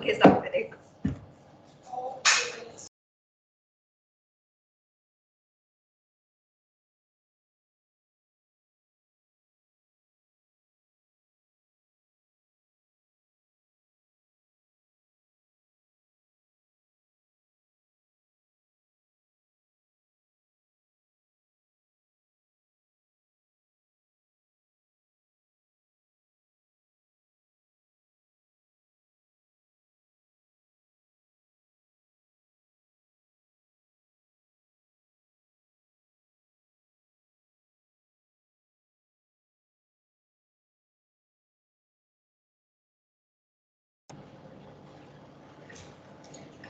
के साथ करेगा।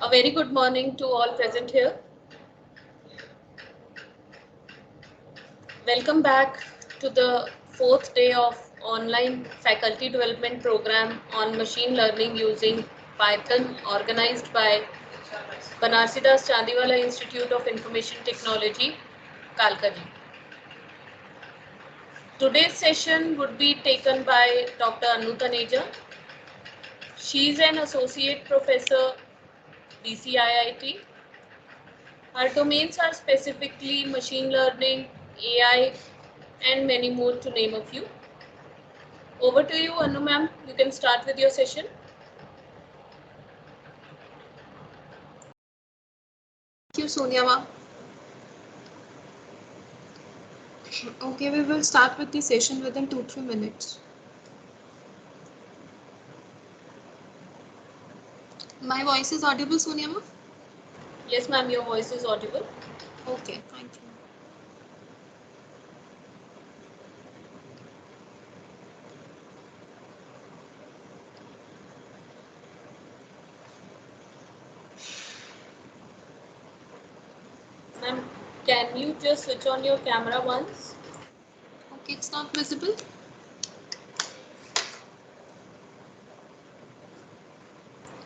A very good morning to all present here. Welcome back to the fourth day of online faculty development program on machine learning using Python organized by Banarsidas Chandiwala Institute of Information Technology, Kalkaji. Today's session would be taken by Dr. Anu Taneja. She is an associate professor, DCIIT. Her domains are specifically machine learning, AI, and many more to name a few. Over to you, Anu ma'am. You can start with your session. Thank you, Sonia ma'am. Okay, we will start with the session within 2-3 minutes. My voice is audible, Sonia ma'am? Yes, ma'am, your voice is audible. Okay, thank you. Ma'am, can you just switch on your camera once? Okay, it's not visible.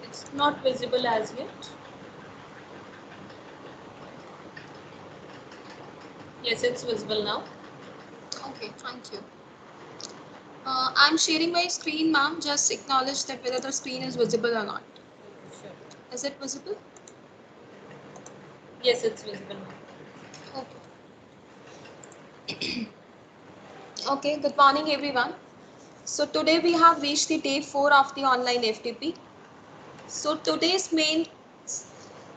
It's not visible as yet. Yes, it's visible now. Okay, thank you. I'm sharing my screen, ma'am. Just acknowledge that whether the screen is visible or not. Sure. Is it visible? Yes, it's visible now. Okay. Okay, good morning, everyone. So today we have reached the day 4 of the online FTP. So today's main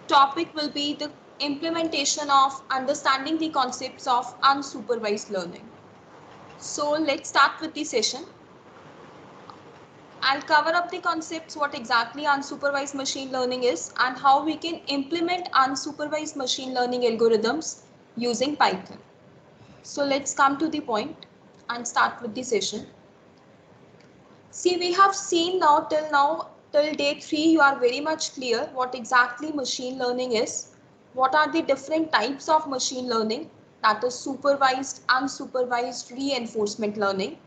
topic will be the implementation of understanding the concepts of unsupervised learning. So let's start with the session. I'll cover up the concepts, what exactly unsupervised machine learning is and how we can implement unsupervised machine learning algorithms using Python. So let's come to the point and start with the session. See, we have seen now, till day 3, you are very much clear what exactly machine learning is. What are the different types of machine learning, that is supervised, unsupervised, reinforcement learning.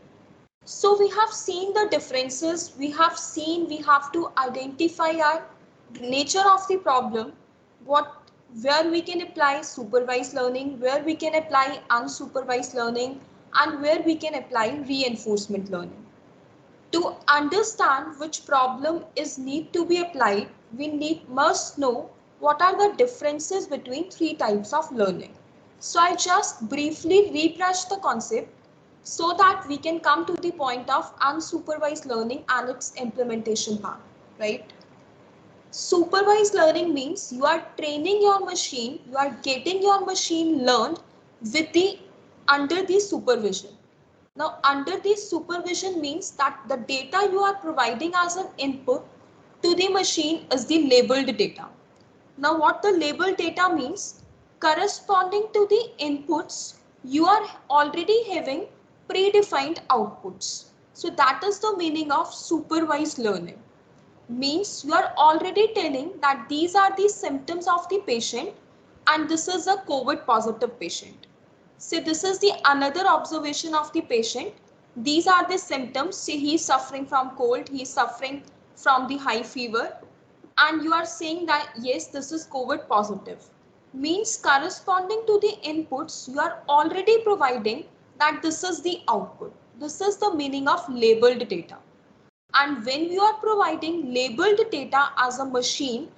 So we have seen the differences, we have to identify our nature of the problem, where we can apply supervised learning, where we can apply unsupervised learning, and where we can apply reinforcement learning. To understand which problem is need to be applied, we must know what are the differences between 3 types of learning. So I just briefly refresh the concept so that we can come to the point of unsupervised learning and its implementation part, right? Supervised learning means you are training your machine, you are getting your machine learned under the supervision. Now, under this supervision means that the data you are providing as an input to the machine is the labeled data. Now, what the labeled data means, corresponding to the inputs, you are already having predefined outputs. So that is the meaning of supervised learning. Means you are already telling that these are the symptoms of the patient and this is a COVID positive patient. See, this is the another observation of the patient. These are the symptoms. See, he is suffering from cold, he is suffering from the high fever, and you are saying that yes, this is COVID positive. Means corresponding to the inputs, you are already providing that this is the output. This is the meaning of labeled data. And when you are providing labeled data as a machine,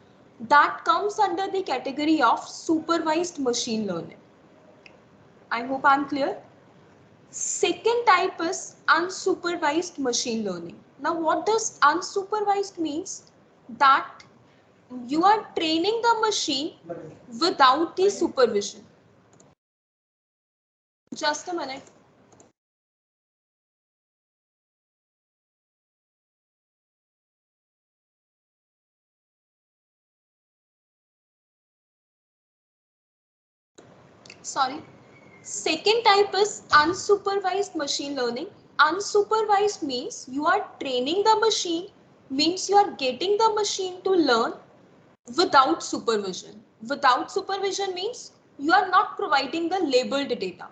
that comes under the category of supervised machine learning. I hope I'm clear. Second type is unsupervised machine learning. Now, what does unsupervised means? That you are training the machine without the supervision. Just a minute. Sorry. Second type is unsupervised machine learning. Unsupervised means you are training the machine, means you are getting the machine to learn without supervision. Without supervision means you are not providing the labeled data.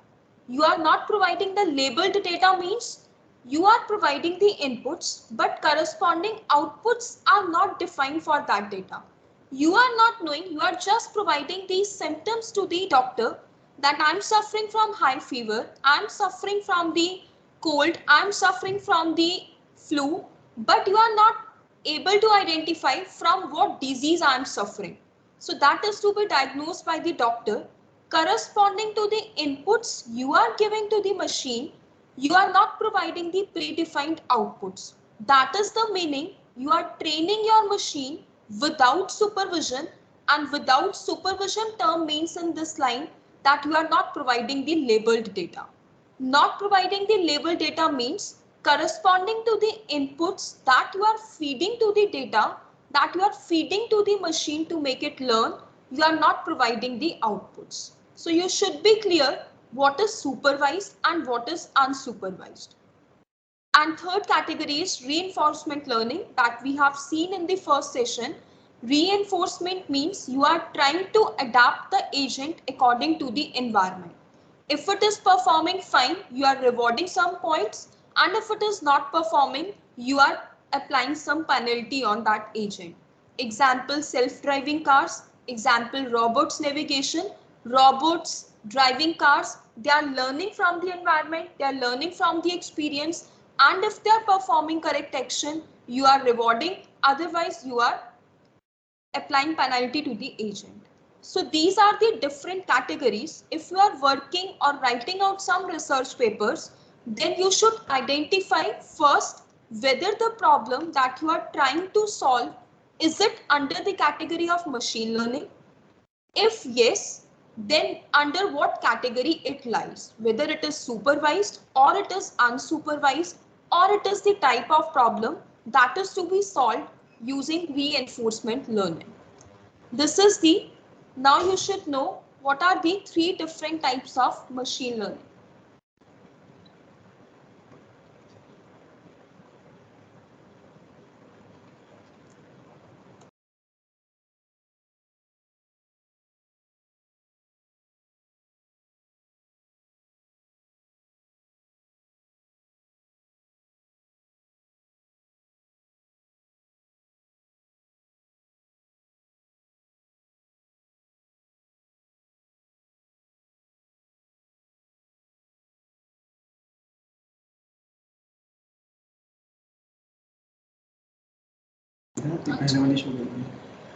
You are not providing the labeled data means you are providing the inputs, but corresponding outputs are not defined for that data. You are not knowing, you are just providing these symptoms to the doctor that I'm suffering from high fever, I'm suffering from the cold, I'm suffering from the flu, but you are not able to identify from what disease I am suffering. So that is to be diagnosed by the doctor. Corresponding to the inputs you are giving to the machine, you are not providing the predefined outputs. That is the meaning you are training your machine without supervision, and without supervision term means in this line that you are not providing the labeled data. Not providing the labeled data means corresponding to the inputs that you are feeding to the data, that you are feeding to the machine to make it learn, you are not providing the outputs. So you should be clear what is supervised and what is unsupervised. And third category is reinforcement learning that we have seen in the first session. Reinforcement means you are trying to adapt the agent according to the environment. If it is performing fine, you are rewarding some points, and if it is not performing, you are applying some penalty on that agent. Example, self-driving cars. Example, robots navigation. Robots driving cars, they are learning from the environment, they are learning from the experience, and if they are performing correct action, you are rewarding, otherwise you are applying penalty to the agent. So these are the different categories. If you are working or writing out some research papers, then you should identify first whether the problem that you are trying to solve, is it under the category of machine learning? If yes, then under what category it lies, whether it is supervised or it is unsupervised, or it is the type of problem that is to be solved using reinforcement learning. This is the, now you should know what are the three different types of machine learning.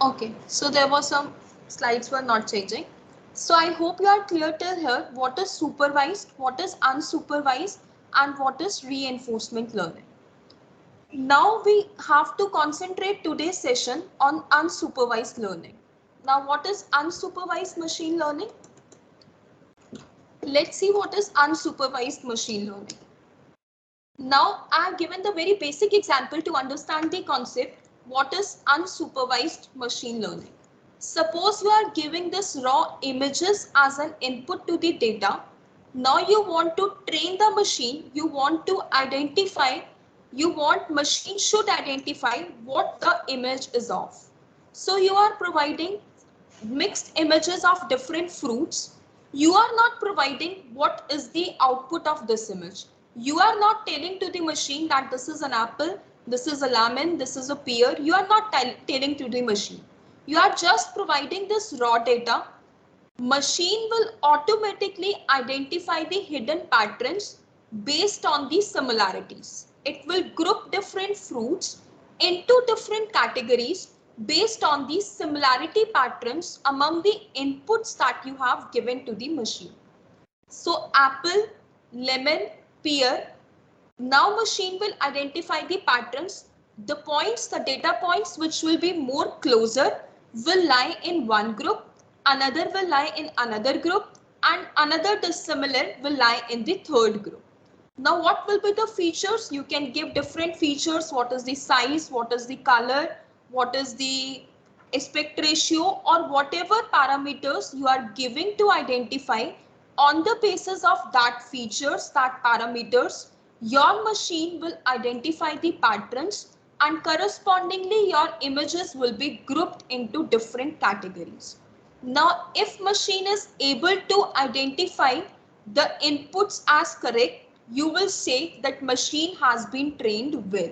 Okay, so there was some slides were not changing. So I hope you are clear till here what is supervised, what is unsupervised, and what is reinforcement learning. Now we have to concentrate today's session on unsupervised learning. Now what is unsupervised machine learning? Let's see what is unsupervised machine learning. Now I have given the very basic example to understand the concept. What is unsupervised machine learning? Suppose you are giving this raw images as an input to the data. Now you want to train the machine, you want to identify, you want machine should identify what the image is of. So you are providing mixed images of different fruits. You are not providing what is the output of this image. You are not telling to the machine that this is an apple, this is a lemon, this is a pear. You are not telling to the machine. You are just providing this raw data. Machine will automatically identify the hidden patterns based on the similarities. it will group different fruits into different categories based on the similarity patterns among the inputs that you have given to the machine. So apple, lemon, pear. Now machine will identify the patterns. The points, the data points which will be more closer will lie in one group, another will lie in another group, and another dissimilar will lie in the third group. Now what will be the features? You can give different features. What is the size? What is the color? What is the aspect ratio, or whatever parameters you are giving to identify. On the basis of that features, that parameters, your machine will identify the patterns, and correspondingly your images will be grouped into different categories. Now if machine is able to identify the inputs as correct, you will say that machine has been trained well.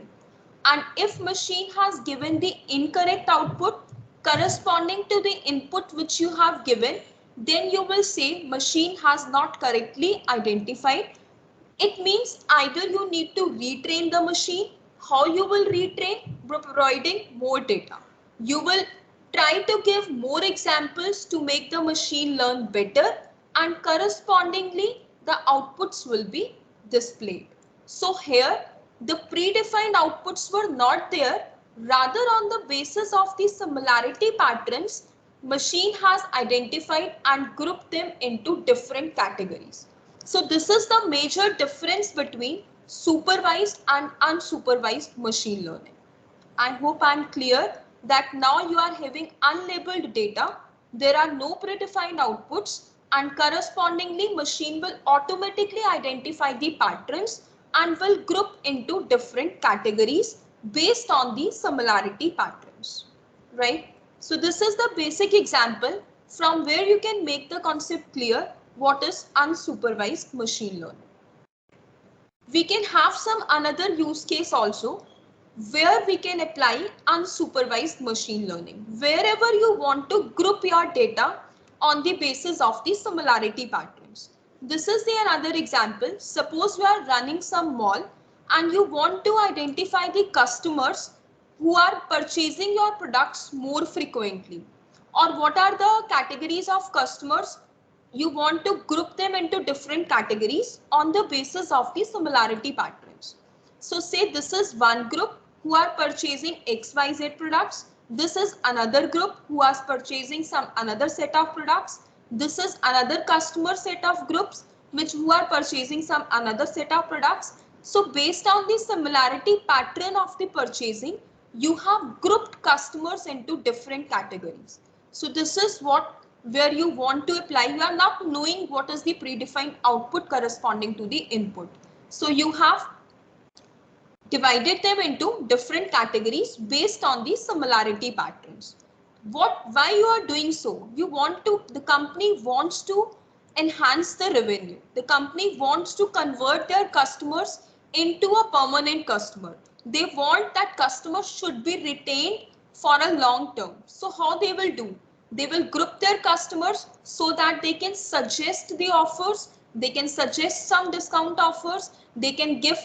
And if machine has given the incorrect output corresponding to the input which you have given, then you will say machine has not correctly identified. It means either you need to retrain the machine. How you will retrain? By providing more data. You will try to give more examples to make the machine learn better, and correspondingly the outputs will be displayed. So here the predefined outputs were not there. Rather, on the basis of the similarity patterns, machine has identified and grouped them into different categories. So this is the major difference between supervised and unsupervised machine learning. I hope I am clear that now you are having unlabeled data. There are no predefined outputs, and correspondingly machine will automatically identify the patterns and will group into different categories based on the similarity patterns, right? So this is the basic example from where you can make the concept clear what is unsupervised machine learning. We can have some another use case also where we can apply unsupervised machine learning. Wherever you want to group your data on the basis of the similarity patterns. This is the another example. Suppose we are running some mall and you want to identify the customers who are purchasing your products more frequently, or what are the categories of customers. You want to group them into different categories on the basis of the similarity patterns. So say this is one group who are purchasing XYZ products. This is another group who is purchasing some another set of products. This is another customer set of groups who are purchasing some another set of products. So based on the similarity pattern of the purchasing, you have grouped customers into different categories. So this is what where you want to apply. You are not knowing what is the predefined output corresponding to the input. So you have divided them into different categories based on the similarity patterns. Why you are doing so? The company wants to enhance the revenue. The company wants to convert their customers into a permanent customer. They want that customer should be retained for a long term. So how they will do? They will group their customers so that they can suggest the offers, they can suggest some discount offers, they can give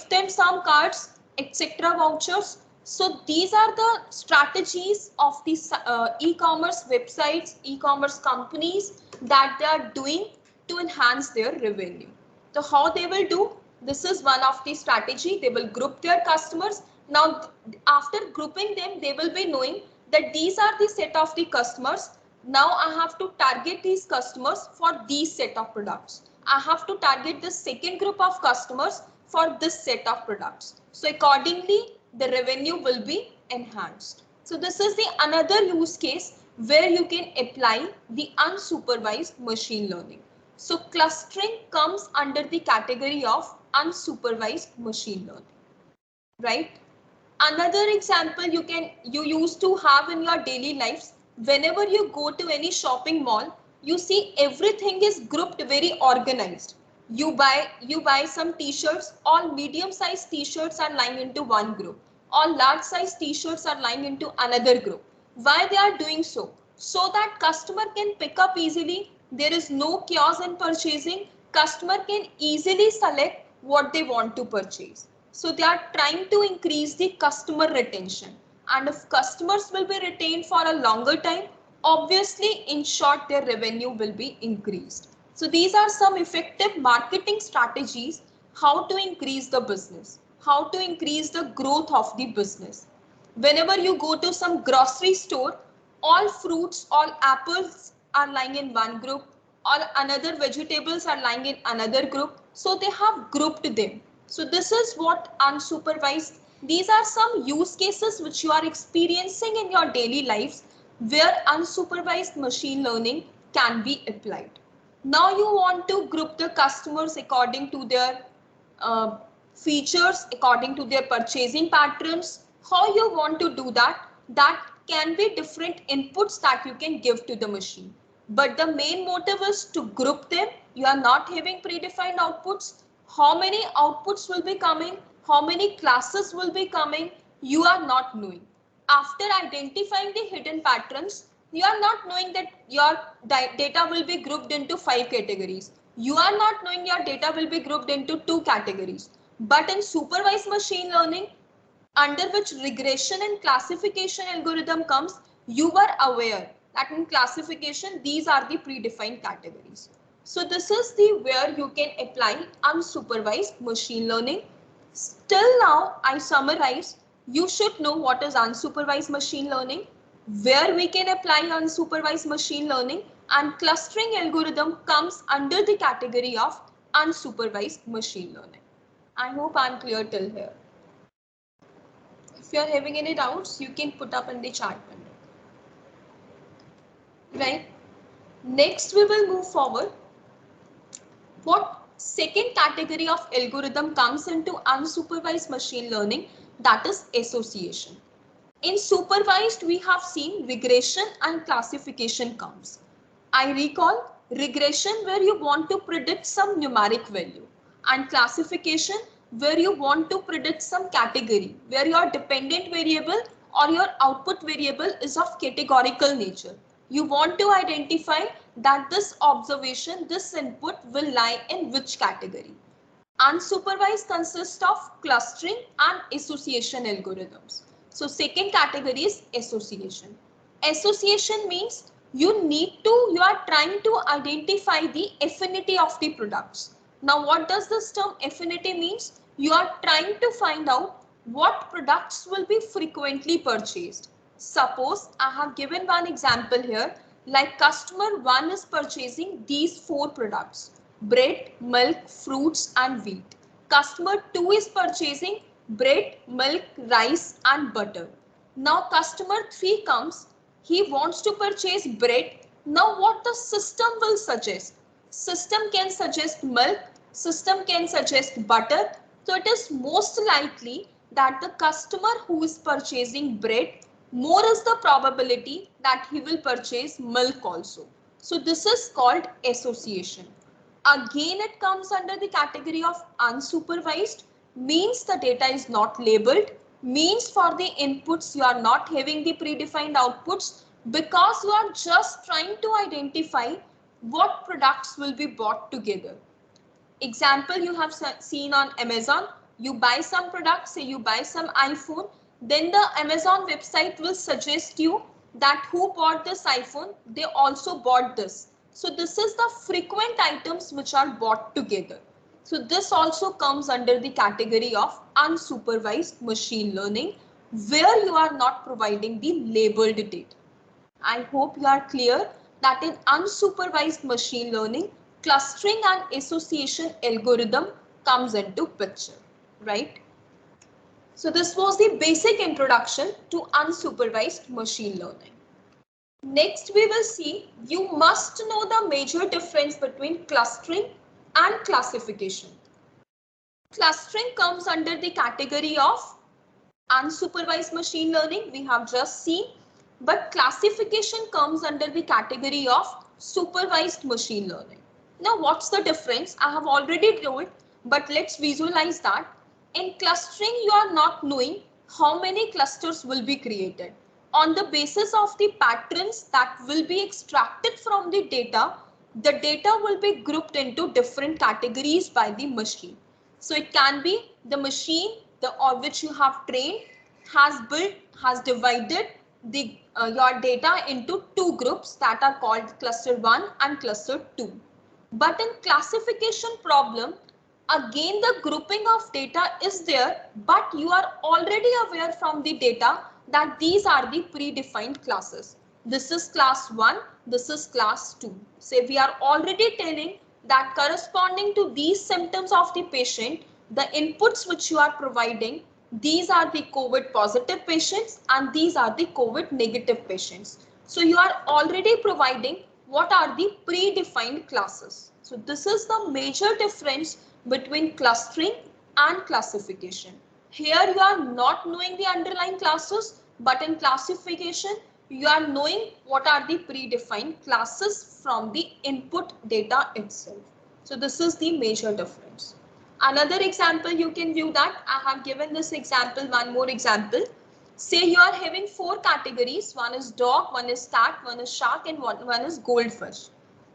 them some cards, etc. vouchers. So these are the strategies of these e-commerce websites, e-commerce companies that they are doing to enhance their revenue. So how they will do? This is one of the strategy. They will group their customers. Now after grouping them, they will be knowing that these are the set of the customers. Now I have to target these customers for these set of products. I have to target the second group of customers for this set of products. So accordingly, the revenue will be enhanced. So this is the another use case where you can apply the unsupervised machine learning. So clustering comes under the category of unsupervised machine learning, right? Another example you used to have in your daily lives, whenever you go to any shopping mall, you see everything is grouped very organized. You buy some t-shirts. All medium sized t-shirts are lying into one group. All large size t-shirts are lying into another group. Why they are doing so? So that customer can pick up easily. There is no chaos in purchasing. Customer can easily select what they want to purchase. So they are trying to increase the customer retention. And if customers will be retained for a longer time, obviously in short their revenue will be increased. So these are some effective marketing strategies how to increase the business, how to increase the growth of the business. Whenever you go to some grocery store, all fruits, all apples are lying in one group, all another vegetables are lying in another group. So they have grouped them. So this is what unsupervised, these are some use cases which you are experiencing in your daily lives where unsupervised machine learning can be applied. Now you want to group the customers according to their uh, features, according to their purchasing patterns. How you want to do that? That can be different inputs that you can give to the machine. But the main motive is to group them. You are not having predefined outputs. How many outputs will be coming? How many classes will be coming? You are not knowing. After identifying the hidden patterns, you are not knowing that your data will be grouped into 5 categories. You are not knowing your data will be grouped into 2 categories. But in supervised machine learning, under which regression and classification algorithm comes, you were aware that in classification, these are the predefined categories. So this is the where you can apply unsupervised machine learning. Still now, I summarize, you should know what is unsupervised machine learning, where we can apply unsupervised machine learning, and clustering algorithm comes under the category of unsupervised machine learning. I hope I'm clear till here. If you are having any doubts, you can put up in the chat window. Right? Next, we will move forward. What second category of algorithm comes into unsupervised machine learning? That is association. In supervised, we have seen regression and classification comes. I recall regression where you want to predict some numeric value, and classification where you want to predict some category where your dependent variable or your output variable is of categorical nature. You want to identify that this observation, this input will lie in which category. Unsupervised consists of clustering and association algorithms. So second category is association. Association means you are trying to identify the affinity of the products. Now what does this term affinity means? You are trying to find out what products will be frequently purchased. Suppose I have given one example here, like customer 1 is purchasing these 4 products: bread, milk, fruits and wheat. Customer 2 is purchasing bread, milk, rice and butter. Now customer 3 comes, he wants to purchase bread. Now what the system will suggest? System can suggest milk, system can suggest butter. So it is most likely that the customer who is purchasing bread, more is the probability that he will purchase milk also. So this is called association. Again, it comes under the category of unsupervised, means the data is not labeled, means for the inputs you are not having the predefined outputs, because you are just trying to identify what products will be bought together. Example you have seen on Amazon, you buy some product, say you buy some iPhone, then the Amazon website will suggest you that who bought this iPhone, they also bought this. So this is the frequent items which are bought together. So this also comes under the category of unsupervised machine learning, where you are not providing the labeled data. I hope you are clear that in unsupervised machine learning, clustering and association algorithm comes into picture, right? So this was the basic introduction to unsupervised machine learning. Next, we will see you must know the major difference between clustering and classification. Clustering comes under the category of unsupervised machine learning, we have just seen, but classification comes under the category of supervised machine learning. Now what's the difference? I have already told, but let's visualize that. In clustering, you are not knowing how many clusters will be created. On the basis of the patterns that will be extracted from the data will be grouped into different categories by the machine. So it can be the machine or which you have trained has divided the your data into two groups that are called cluster 1 and cluster 2. But in classification problem, again the grouping of data is there, but you are already aware from the data that these are the predefined classes. This is class 1, this is class 2. So we are already telling that corresponding to these symptoms of the patient, the inputs which you are providing, these are the COVID positive patients and these are the COVID negative patients. So you are already providing what are the predefined classes. So this is the major difference between clustering and classification. Here you are not knowing the underlying classes, but in classification you are knowing what are the predefined classes from the input data itself. So this is the major difference. Another example you can view that I have given this example, one more example. Say you are having four categories, one is dog, one is cat, one is shark and one is goldfish.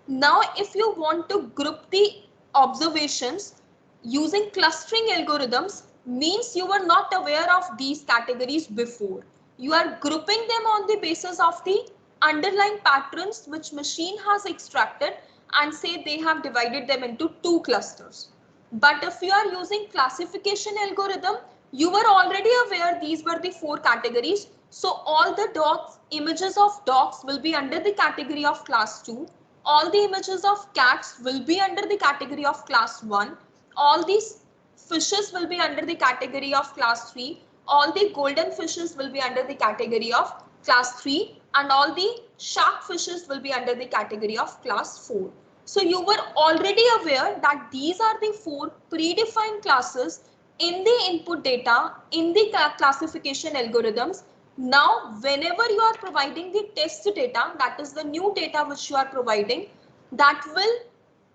Now if you want to group the observations using clustering algorithms, means you were not aware of these categories before. You are grouping them on the basis of the underlying patterns which machine has extracted and say they have divided them into two clusters. But if you are using classification algorithm, you were already aware these were the four categories. So all the dogs, images of dogs will be under the category of class 2. All the images of cats will be under the category of class 1. All these fishes will be under the category of class 3. All the golden fishes will be under the category of class 3 and all the shark fishes will be under the category of class 4. So you were already aware that these are the four predefined classes in the input data in the classification algorithms. Now, whenever you are providing the test data, that is the new data which you are providing, that will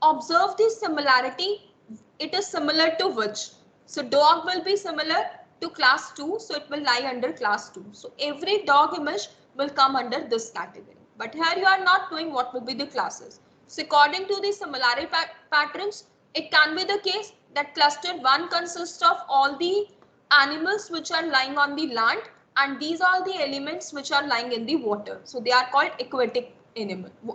observe the similarity. It is similar to which? So dog will be similar to class 2, so it will lie under class 2. So every dog image will come under this category. But here you are not knowing what will be the classes. So according to the similarity patterns, it can be the case that cluster 1 consists of all the animals which are lying on the land and these are the elements which are lying in the water. So they are called aquatic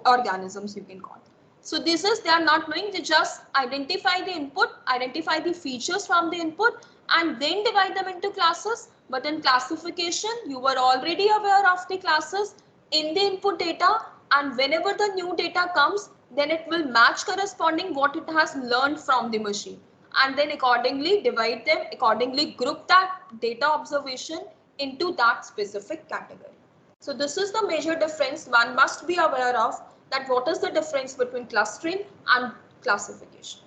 organisms you can call. So this is, they are not knowing, they just identify the input, identify the features from the input and then divide them into classes. But in classification, you were already aware of the classes in the input data and whenever the new data comes, then it will match corresponding what it has learned from the machine and then accordingly divide them, accordingly group that data observation into that specific category. So this is the major difference one must be aware of, that what is the difference between clustering and classification.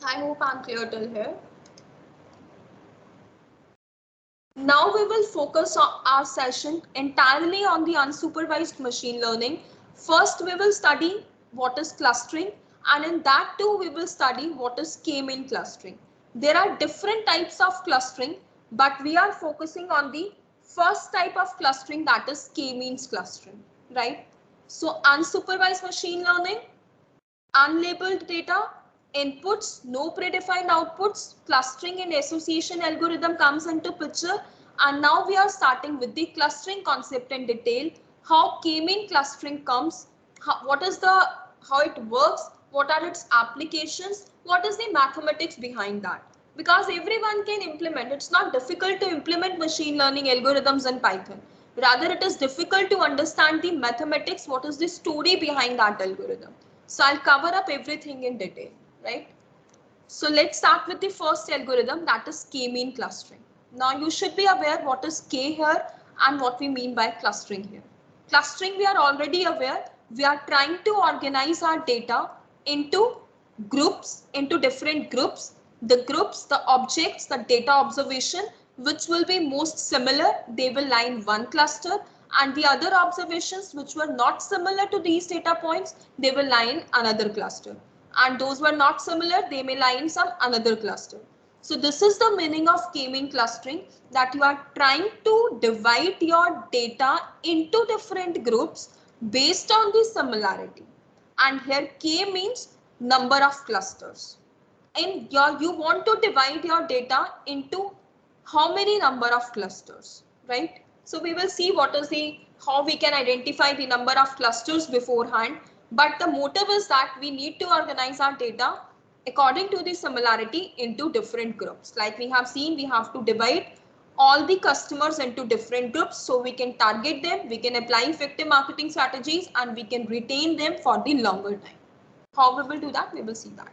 I hope I'm clear till here. Now we will focus on our session entirely on the unsupervised machine learning. First we will study what is clustering and in that too we will study what is k-mean clustering. There are different types of clustering but we are focusing on the first type of clustering, that is k-means clustering, right? So unsupervised machine learning, unlabeled data, inputs, no predefined outputs, clustering and association algorithm comes into picture. And now we are starting with the clustering concept in detail, how k-mean clustering comes, how it works, what are its applications, what is the mathematics behind that. Because everyone can implement, it's not difficult to implement machine learning algorithms in Python. Rather, it is difficult to understand the mathematics, what is the story behind that algorithm. So I'll cover up everything in detail, right? So let's start with the first algorithm, that is k-mean clustering. Now you should be aware what is k here and what we mean by clustering here. Clustering, we are already aware, we are trying to organize our data into groups, into different groups. The groups, the objects, the data observation, which will be most similar, they will lie in one cluster, and the other observations which were not similar to these data points, they will lie in another cluster. And those were not similar, they may lie in some another cluster. So this is the meaning of k-mean clustering, that you are trying to divide your data into different groups based on the similarity. And here k means number of clusters. And you want to divide your data into how many number of clusters, right? So we will see what is the, how we can identify the number of clusters beforehand. But the motive is that we need to organize our data according to the similarity into different groups. Like we have seen, we have to divide all the customers into different groups so we can target them, we can apply effective marketing strategies, and we can retain them for the longer time. How we will do that? We will see that.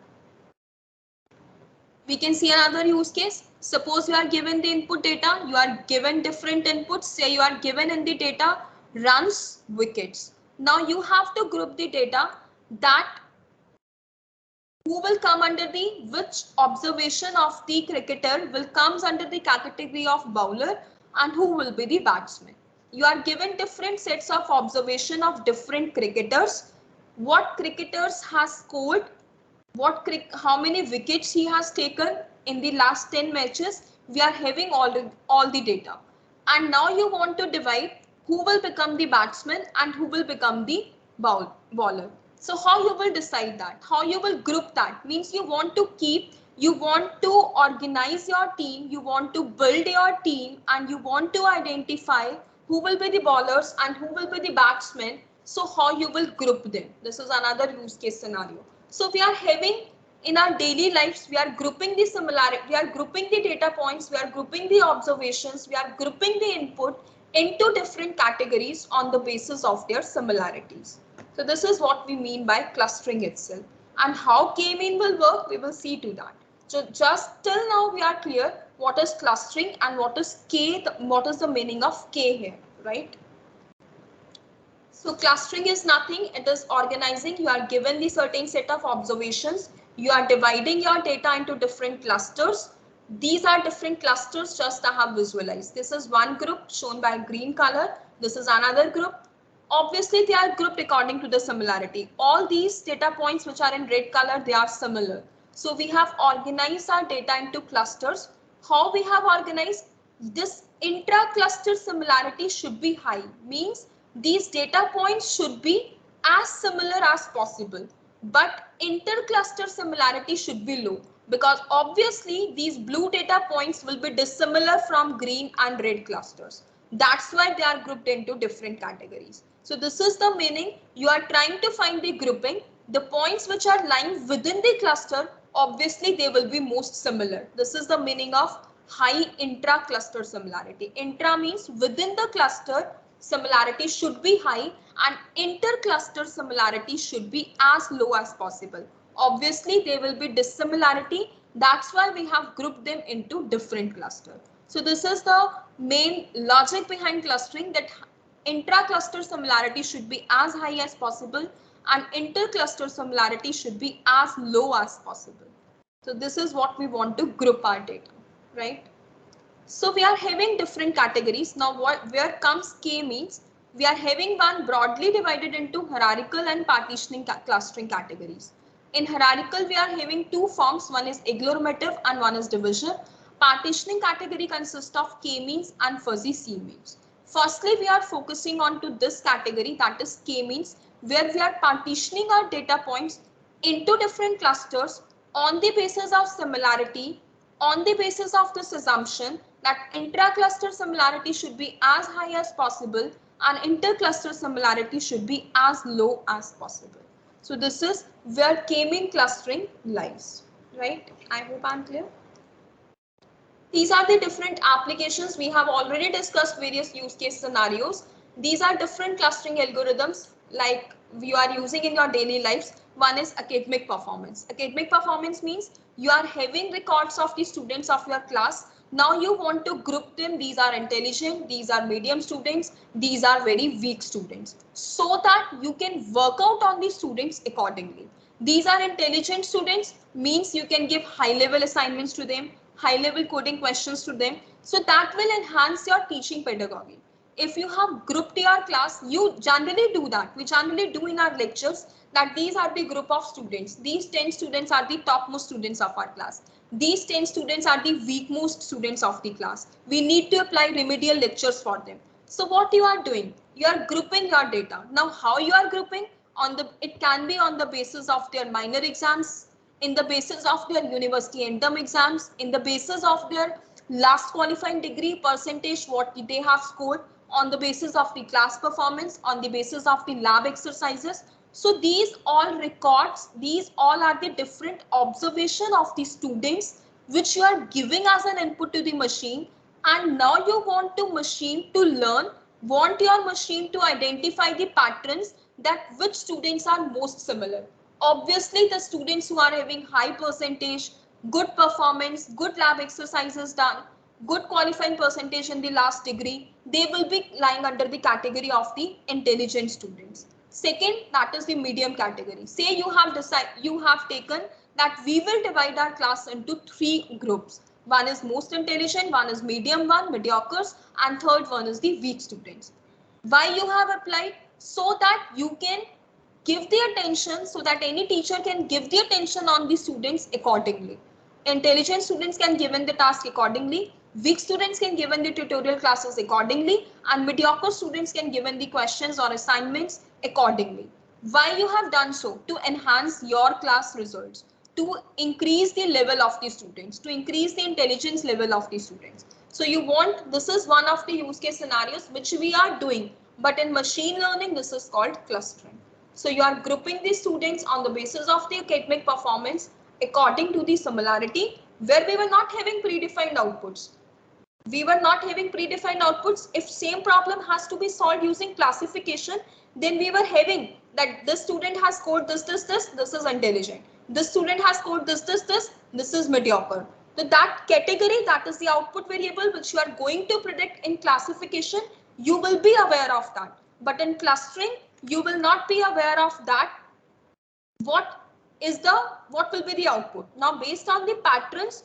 We can see another use case. Suppose you are given the input data, you are given different inputs, say you are given in the data runs wickets. Now you have to group the data that who will come under the, which observation of the cricketer will comes under the category of bowler and who will be the batsman. You are given different sets of observation of different cricketers, what cricketers has scored, how many wickets he has taken in the last 10 matches. We are having all the data, and now you want to divide who will become the batsman and who will become the bowler. So how you will decide that, how you will group that, means you want to keep, you want to organize your team, you want to build your team, and you want to identify who will be the bowlers and who will be the batsmen. So how you will group them, this is another use case scenario. So we are having in our daily lives, we are grouping the similarity, we are grouping the data points, we are grouping the observations, we are grouping the input into different categories on the basis of their similarities. So this is what we mean by clustering itself. And how K-mean will work, we will see to that. So just till now we are clear what is clustering and what is K, what is the meaning of K here, right? So clustering is nothing, it is organizing. You are given the certain set of observations. You are dividing your data into different clusters. These are different clusters just I have visualized. This is one group shown by green color. This is another group. Obviously, they are grouped according to the similarity. All these data points which are in red color, they are similar. So we have organized our data into clusters. How we have organized? This intra-cluster similarity should be high, means these data points should be as similar as possible, but inter-cluster similarity should be low, because obviously these blue data points will be dissimilar from green and red clusters. That's why they are grouped into different categories. So this is the meaning. You are trying to find the grouping. The points which are lying within the cluster, obviously they will be most similar. This is the meaning of high intra-cluster similarity. Intra means within the cluster, similarity should be high, and inter-cluster similarity should be as low as possible. Obviously, there will be dissimilarity. That's why we have grouped them into different clusters. So this is the main logic behind clustering, that intra-cluster similarity should be as high as possible and inter-cluster similarity should be as low as possible. So this is what we want to group our data, right? So we are having different categories. Now where comes K means? We are having one broadly divided into hierarchical and partitioning clustering categories. In hierarchical, we are having two forms. One is agglomerative and one is division. Partitioning category consists of K-means and fuzzy C-means. Firstly, we are focusing on to this category, that is K-means, where we are partitioning our data points into different clusters on the basis of similarity, on the basis of this assumption that intra-cluster similarity should be as high as possible and inter-cluster similarity should be as low as possible. So this is where K-mean clustering lies, right? I hope I'm clear. These are the different applications. We have already discussed various use case scenarios. These are different clustering algorithms like you are using in your daily lives. One is academic performance. Academic performance means you are having records of the students of your class. Now you want to group them. These are intelligent, these are medium students, these are very weak students, so that you can work out on the students accordingly. These are intelligent students means you can give high level assignments to them, high level coding questions to them. So that will enhance your teaching pedagogy. If you have grouped your class, you generally do that. We generally do in our lectures that these are the group of students. These 10 students are the topmost students of our class. These 10 students are the weakmost students of the class. We need to apply remedial lectures for them. So what you are doing? You are grouping your data. Now how you are grouping? It can be on the basis of their minor exams, in the basis of their university end term exams, in the basis of their last qualifying degree, percentage, what they have scored on the basis of the class performance, on the basis of the lab exercises. So these all records, these all are the different observation of the students which you are giving as an input to the machine, and now you want to machine to learn, want your machine to identify the patterns that which students are most similar. Obviously, the students who are having high percentage, good performance, good lab exercises done, good qualifying percentage in the last degree, they will be lying under the category of the intelligent students. Second, that is the medium category. Say you have taken that we will divide our class into three groups. One is most intelligent, one is medium one, mediocres, and third one is the weak students. Why you have applied? So that you can give the attention, so that any teacher can give the attention on the students accordingly. Intelligent students can given the task accordingly, weak students can given the tutorial classes accordingly, and mediocre students can given the questions or assignments accordingly. Why you have done so? To enhance your class results, to increase the level of the students, to increase the intelligence level of the students. So you want, this is one of the use case scenarios which we are doing, but in machine learning this is called clustering. So you are grouping the students on the basis of the academic performance according to the similarity, where we were not having predefined outputs. We were not having predefined outputs. If same problem has to be solved using classification, then we were having that this student has scored this is intelligent. This student has scored this is mediocre. So that category, that is the output variable which you are going to predict in classification, you will be aware of that. But in clustering, you will not be aware of that. What will be the output? Now based on the patterns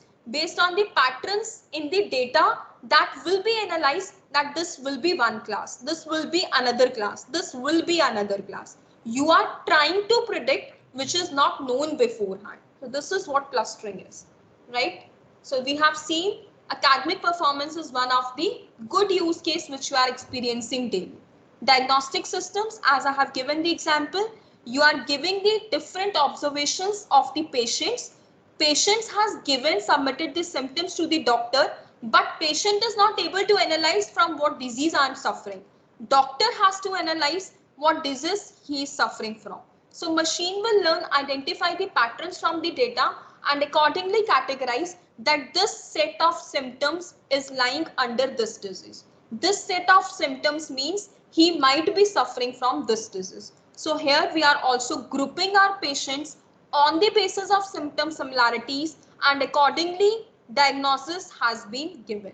in the data, that will be analyzed, that this will be one class, this will be another class, this will be another class. You are trying to predict which is not known beforehand. So this is what clustering is, right? So we have seen academic performance is one of the good use case which you are experiencing daily. Diagnostic systems, as I have given the example, you are giving the different observations of the patients. Patients has submitted the symptoms to the doctor, but patient is not able to analyze from what disease I am suffering. Doctor has to analyze what disease he is suffering from. So machine will learn, identify the patterns from the data, and accordingly categorize that this set of symptoms is lying under this disease. This set of symptoms means he might be suffering from this disease. So here we are also grouping our patients on the basis of symptom similarities, and accordingly diagnosis has been given.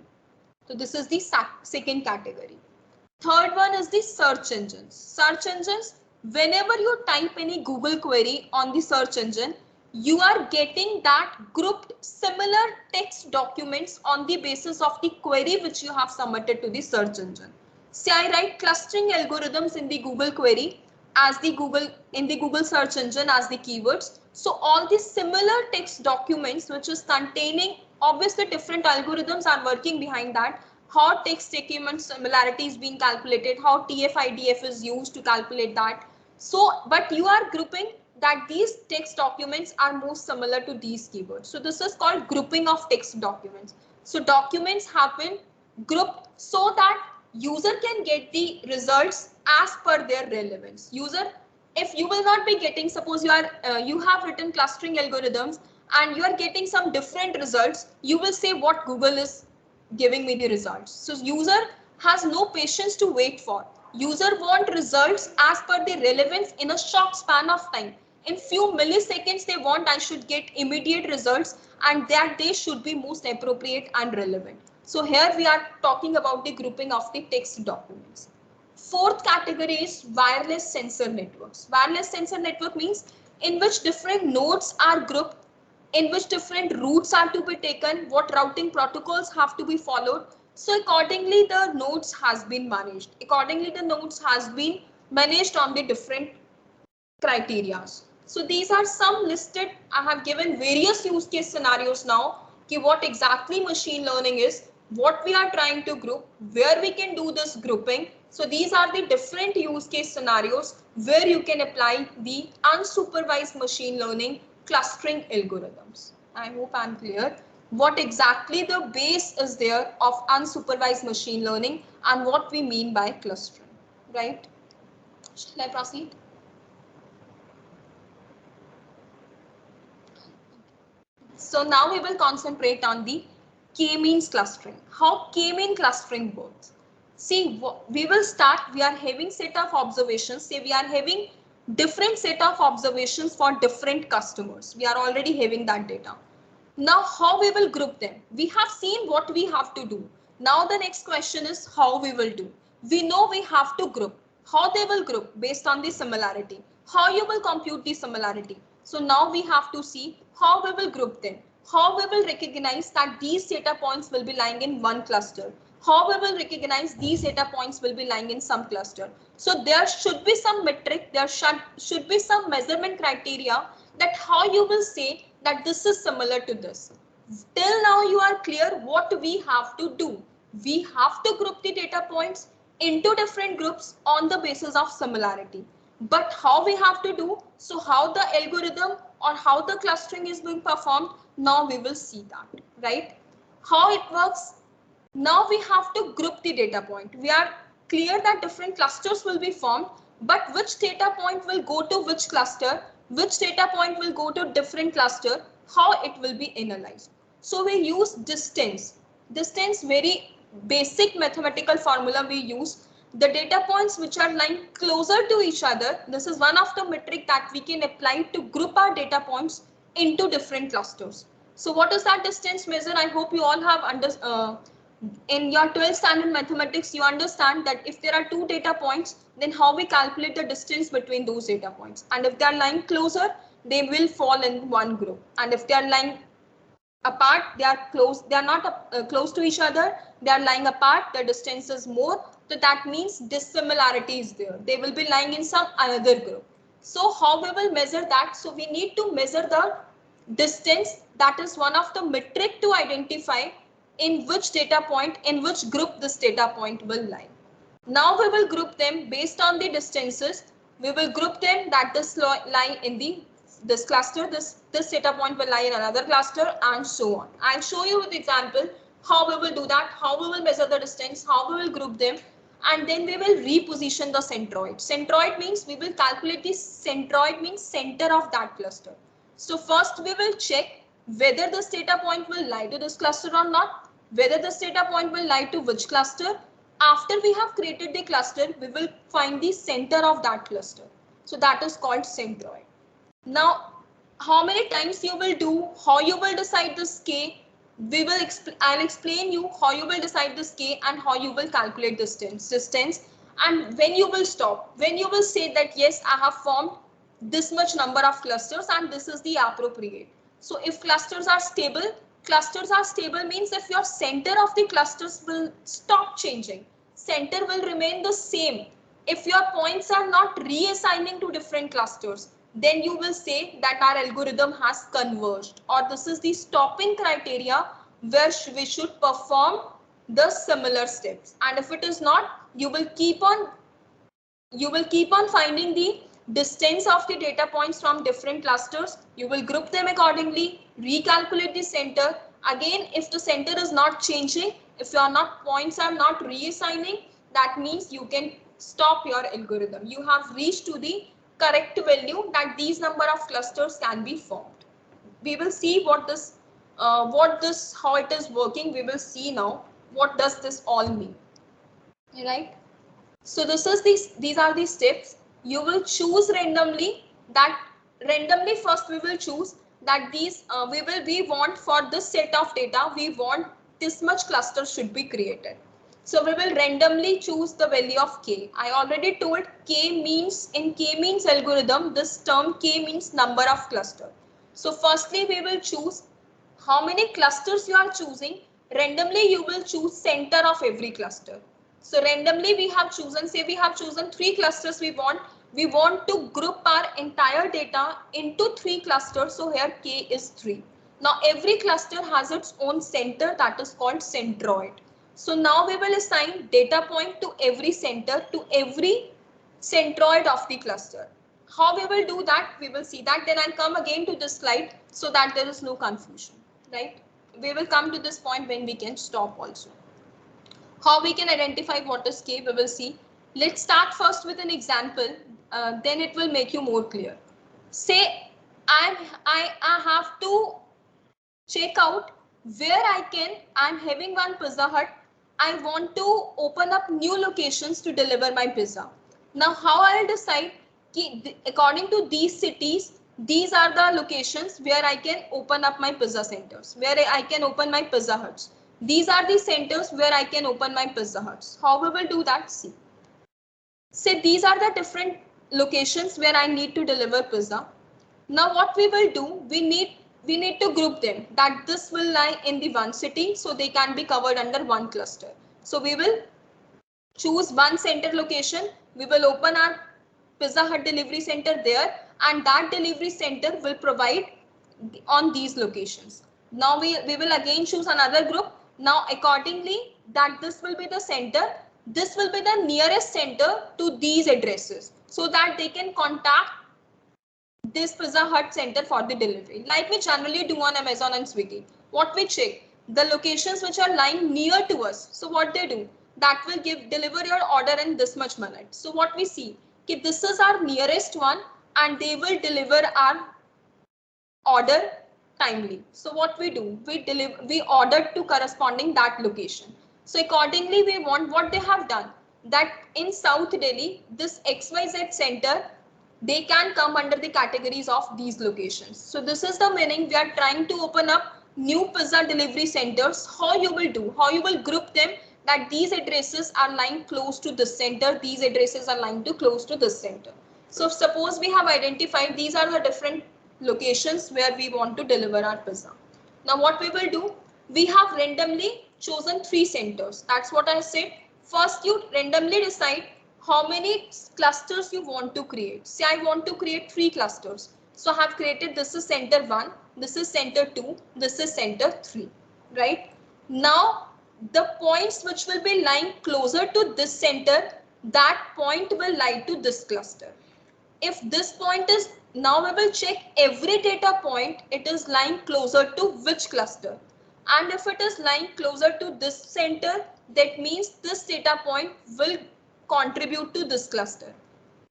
So this is the second category. Third one is the search engines. Search engines, whenever you type any Google query on the search engine, you are getting that grouped similar text documents on the basis of the query which you have submitted to the search engine. Say I write clustering algorithms in the Google query as the Google search engine as the keywords. So all these similar text documents which is containing, obviously different algorithms are working behind that, how text document similarity is being calculated, how TF-IDF is used to calculate that. So, but you are grouping that these text documents are most similar to these keywords. So this is called grouping of text documents. So documents have been grouped so that user can get the results as per their relevance. User, if you will not be getting, suppose you have written clustering algorithms and you are getting some different results, you will say what Google is giving me the results. So user has no patience to wait for. User want results as per the relevance in a short span of time. In few milliseconds they want I should get immediate results, and that they should be most appropriate and relevant. So here we are talking about the grouping of the text documents. Fourth category is wireless sensor networks. Wireless sensor network means in which different nodes are grouped, in which different routes are to be taken, what routing protocols have to be followed. So accordingly the nodes has been managed. Accordingly the nodes has been managed on the different criteria. So these are some listed. I have given various use case scenarios now, what exactly machine learning is, what we are trying to group, where we can do this grouping. So these are the different use case scenarios where you can apply the unsupervised machine learning clustering algorithms. I hope I'm clear. what exactly the base is there of unsupervised machine learning and what we mean by clustering, right? Shall I proceed? So now we will concentrate on the k-means clustering. How k-mean clustering works. See, we will start, we are having set of observations. Say we are having different set of observations for different customers. We are already having that data. Now how we will group them? We have seen what we have to do. Now the next question is how we will do. We know we have to group. How they will group? Based on the similarity. How you will compute the similarity? So now we have to see how we will group them. How we will recognize that these data points will be lying in one cluster. How we will recognize these data points will be lying in some cluster. So there should be some metric, there should be some measurement criteria that how you will say that this is similar to this. Till now you are clear what we have to do. We have to group the data points into different groups on the basis of similarity. But how we have to do, so how the algorithm or how the clustering is being performed, now we will see that, right? How it works, now we have to group the data point. We are clear that different clusters will be formed, but which data point will go to which cluster, which data point will go to different cluster, how it will be analyzed. So we use distance. Distance, very basic mathematical formula we use. The data points which are lying closer to each other, this is one of the metric that we can apply to group our data points into different clusters. So what is that distance measure? I hope you all have in your 12th standard mathematics, you understand that if there are two data points, then how we calculate the distance between those data points. And if they are lying closer, they will fall in one group. And if they are lying apart, they are close, they are not close to each other, they are lying apart, the distance is more. So that means dissimilarity is there. They will be lying in some another group. So how we will measure that? So we need to measure the distance. That is one of the metric to identify in which data point, in which group this data point will lie. Now we will group them based on the distances. We will group them that this lie in this cluster, this data point will lie in another cluster, and so on. I'll show you with example how we will do that, how we will measure the distance, how we will group them, and then we will reposition the centroid. Centroid means we will calculate the centroid, means center of that cluster. So first we will check whether this data point will lie to this cluster or not, whether this data point will lie to which cluster. After we have created the cluster, we will find the center of that cluster. So that is called centroid. Now, how many times you will do, how you will decide this k, I'll explain you how you will decide this k and how you will calculate distance, and when you will stop, when you will say that yes, I have formed this much number of clusters and this is the appropriate. So if clusters are stable means if your center of the clusters will stop changing, center will remain the same. If your points are not reassigning to different clusters, then you will say that our algorithm has converged, or this is the stopping criteria where we should perform the similar steps. And if it is not, you will keep on finding the distance of the data points from different clusters. You will group them accordingly, recalculate the center. Again, if the center is not changing, if your points are not reassigning, that means you can stop your algorithm. You have reached to the correct value that these number of clusters can be formed. We will see how it is working. We will see now what does this all mean, right? So these are the steps. You will choose randomly first we will choose that we want for this set of data, we want this much cluster should be created. So we will randomly choose the value of k. I already told k means, in k-means algorithm, this term k means number of cluster. So firstly we will choose how many clusters you are choosing. Randomly you will choose center of every cluster. So randomly we have chosen, say we have chosen 3 clusters we want to group our entire data into 3 clusters. So here k is 3. Now every cluster has its own center, that is called centroid. So now we will assign data point to every center, to every centroid of the cluster. How we will do that, we will see that. Then I'll come again to this slide so that there is no confusion, right? We will come to this point when we can stop also. How we can identify what is K, we will see. Let's start first with an example, then it will make you more clear. Say I have to check out where I'm having one Pizza Hut. I want to open up new locations to deliver my pizza. Now how I'll decide according to these cities, these are the locations where I can open up my pizza centers, where I can open my Pizza Huts. These are the centers where I can open my Pizza Huts. How we will do that? See. Say these are the different locations where I need to deliver pizza. Now what we will do, we need to group them, that this will lie in the one city, so they can be covered under one cluster. So we will choose one center location, we will open our Pizza Hut delivery center there, and that delivery center will provide on these locations. Now we will again choose another group. Now accordingly that this will be the center, this will be the nearest center to these addresses, so that they can contact this Pizza Hut center for the delivery, like we generally do on Amazon and Swiggy. What we check, the locations which are lying near to us. So what they do, that will deliver your order in this much minutes. So what we see, okay, this is our nearest one, and they will deliver our order timely. So what we do, we order to corresponding that location. So accordingly we want what they have done, that in South Delhi, this XYZ center, they can come under the categories of these locations. So this is the meaning, we are trying to open up new pizza delivery centers. How you will do, how you will group them, that these addresses are lying close to this center, these addresses are lying to close to this center. So suppose we have identified these are the different locations where we want to deliver our pizza. Now what we will do, we have randomly chosen 3 centers. That's what I said. First you randomly decide how many clusters you want to create. Say I want to create 3 clusters. So I have created, this is center 1, this is center 2, this is center 3, right? Now the points which will be lying closer to this center, that point will lie to this cluster. If this point is, now we will check every data point, it is lying closer to which cluster. And if it is lying closer to this center, that means this data point will contribute to this cluster.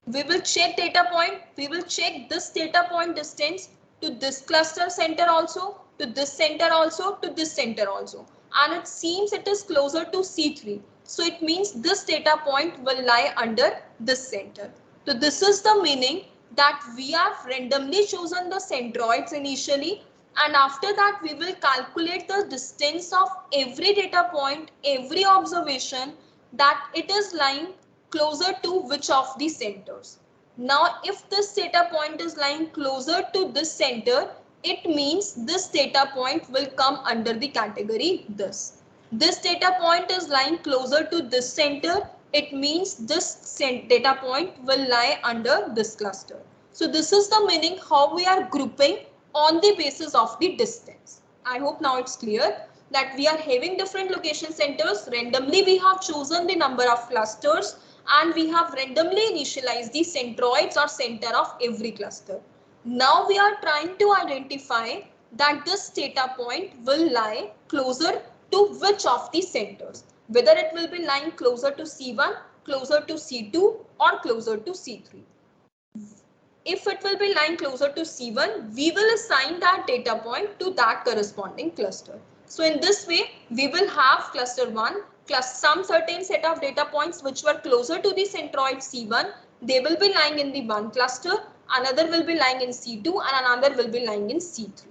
We will check data point, we will check this data point distance to this cluster center also, to this center also, to this center also. And it seems it is closer to C3. So it means this data point will lie under this center. So this is the meaning that we have randomly chosen the centroids initially, and after that we will calculate the distance of every data point, every observation, that it is lying closer to which of the centers. Now if this data point is lying closer to this center, it means this data point will come under the category this. This data point is lying closer to this center, it means this data point will lie under this cluster. So this is the meaning how we are grouping on the basis of the distance. I hope now it's clear that we are having different location centers. Randomly we have chosen the number of clusters, and we have randomly initialized the centroids or center of every cluster. Now we are trying to identify that this data point will lie closer to which of the centers, whether it will be lying closer to C1, closer to C2, or closer to C3. If it will be lying closer to C1, we will assign that data point to that corresponding cluster. So in this way, we will have cluster 1 plus some certain set of data points which were closer to the centroid C1. They will be lying in the one cluster, another will be lying in C2, and another will be lying in C3.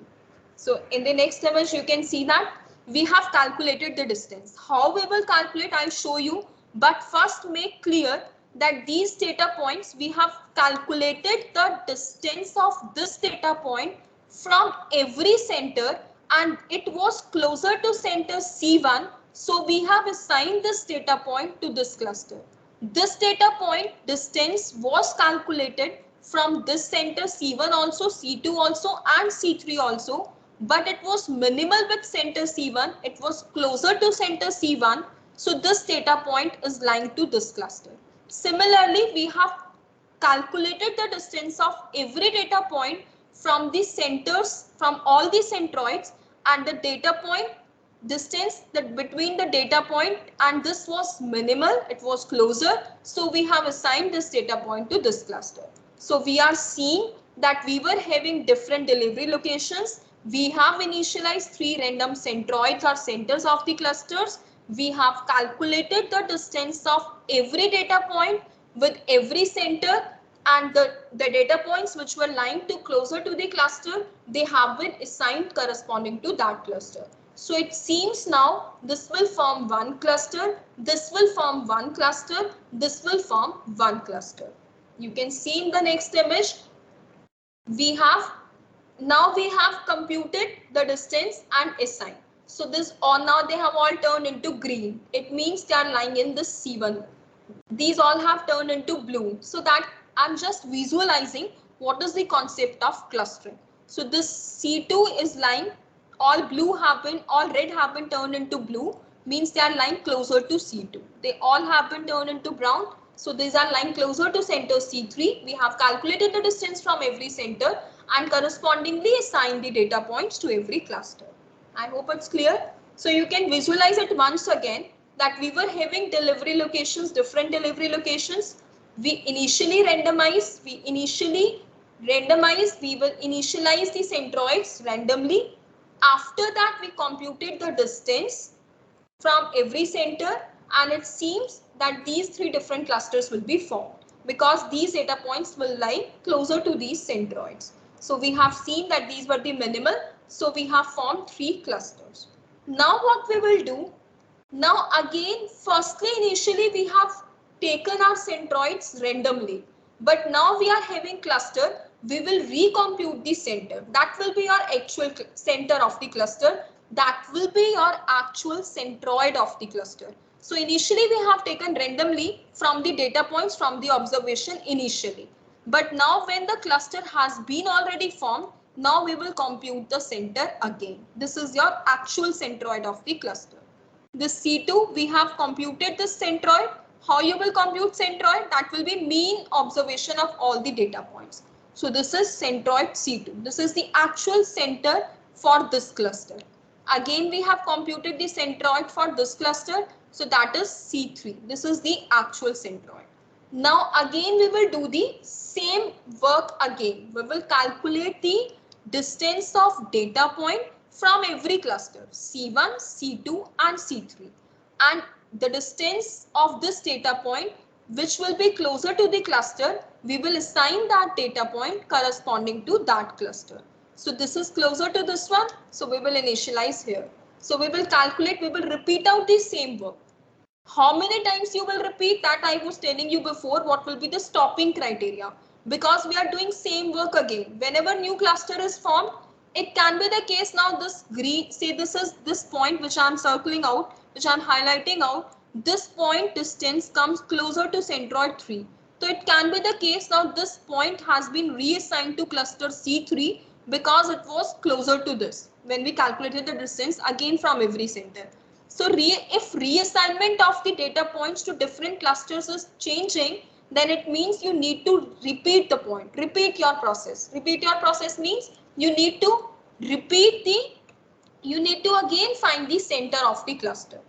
So in the next image, you can see that we have calculated the distance. How we will calculate, I'll show you. But first make clear that these data points, we have calculated the distance of this data point from every center, and it was closer to center C1. So we have assigned this data point to this cluster. This data point distance was calculated from this center C1 also, C2 also, and C3 also. But it was minimal with center C1, it was closer to center C1, so this data point is lying to this cluster. Similarly, we have calculated the distance of every data point from the centers, from all the centroids, and the data point distance that between the data point and this was minimal, it was closer, so we have assigned this data point to this cluster. So we are seeing that we were having different delivery locations. We have initialized 3 random centroids or centers of the clusters. We have calculated the distance of every data point with every center, and the data points which were lying to closer to the cluster, they have been assigned corresponding to that cluster. So it seems now this will form one cluster, this will form one cluster, this will form one cluster. You can see in the next image, we have computed the distance and assigned. So this all now they have all turned into green. It means they are lying in this C1. These all have turned into blue. So that I'm just visualizing what is the concept of clustering. So this C2 is lying, all red have been turned into blue, means they are lying closer to C2. They all have been turned into brown. So these are lying closer to center C3. We have calculated the distance from every center and correspondingly assigned the data points to every cluster. I hope it's clear. So you can visualize it once again that we were having delivery locations, different delivery locations. We initially randomize, we will initialize the centroids randomly. After that, we computed the distance from every center, and it seems that these 3 different clusters will be formed because these data points will lie closer to these centroids. So we have seen that these were the minimal, so we have formed 3 clusters. Now what we will do, now again, firstly initially we have taken our centroids randomly, but now we are having cluster, we will recompute the center. That will be our actual center of the cluster. That will be your actual centroid of the cluster. So initially we have taken randomly from the data points from the observation initially. But now when the cluster has been already formed, now we will compute the center again. This is your actual centroid of the cluster. This C2, we have computed this centroid. How you will compute centroid? That will be mean observation of all the data points. So this is centroid C2. This is the actual center for this cluster. Again, we have computed the centroid for this cluster. So that is C3. This is the actual centroid. Now again, we will do the same work again. We will calculate the distance of data point from every cluster C1, C2 and C3, and the distance of this data point which will be closer to the cluster, we will assign that data point corresponding to that cluster. So this is closer to this one, so we will initialize here. So we will calculate, we will repeat out the same work. How many times you will repeat, that I was telling you before, what will be the stopping criteria, because we are doing same work again. Whenever new cluster is formed, it can be the case now this green, say this is this point which I am circling out, which I am highlighting out, this point distance comes closer to centroid 3. So it can be the case now this point has been reassigned to cluster C3 because it was closer to this when we calculated the distance again from every center. So if reassignment of the data points to different clusters is changing, then it means you need to repeat the point, repeat your process. Repeat your process means you need to again find the center of the cluster.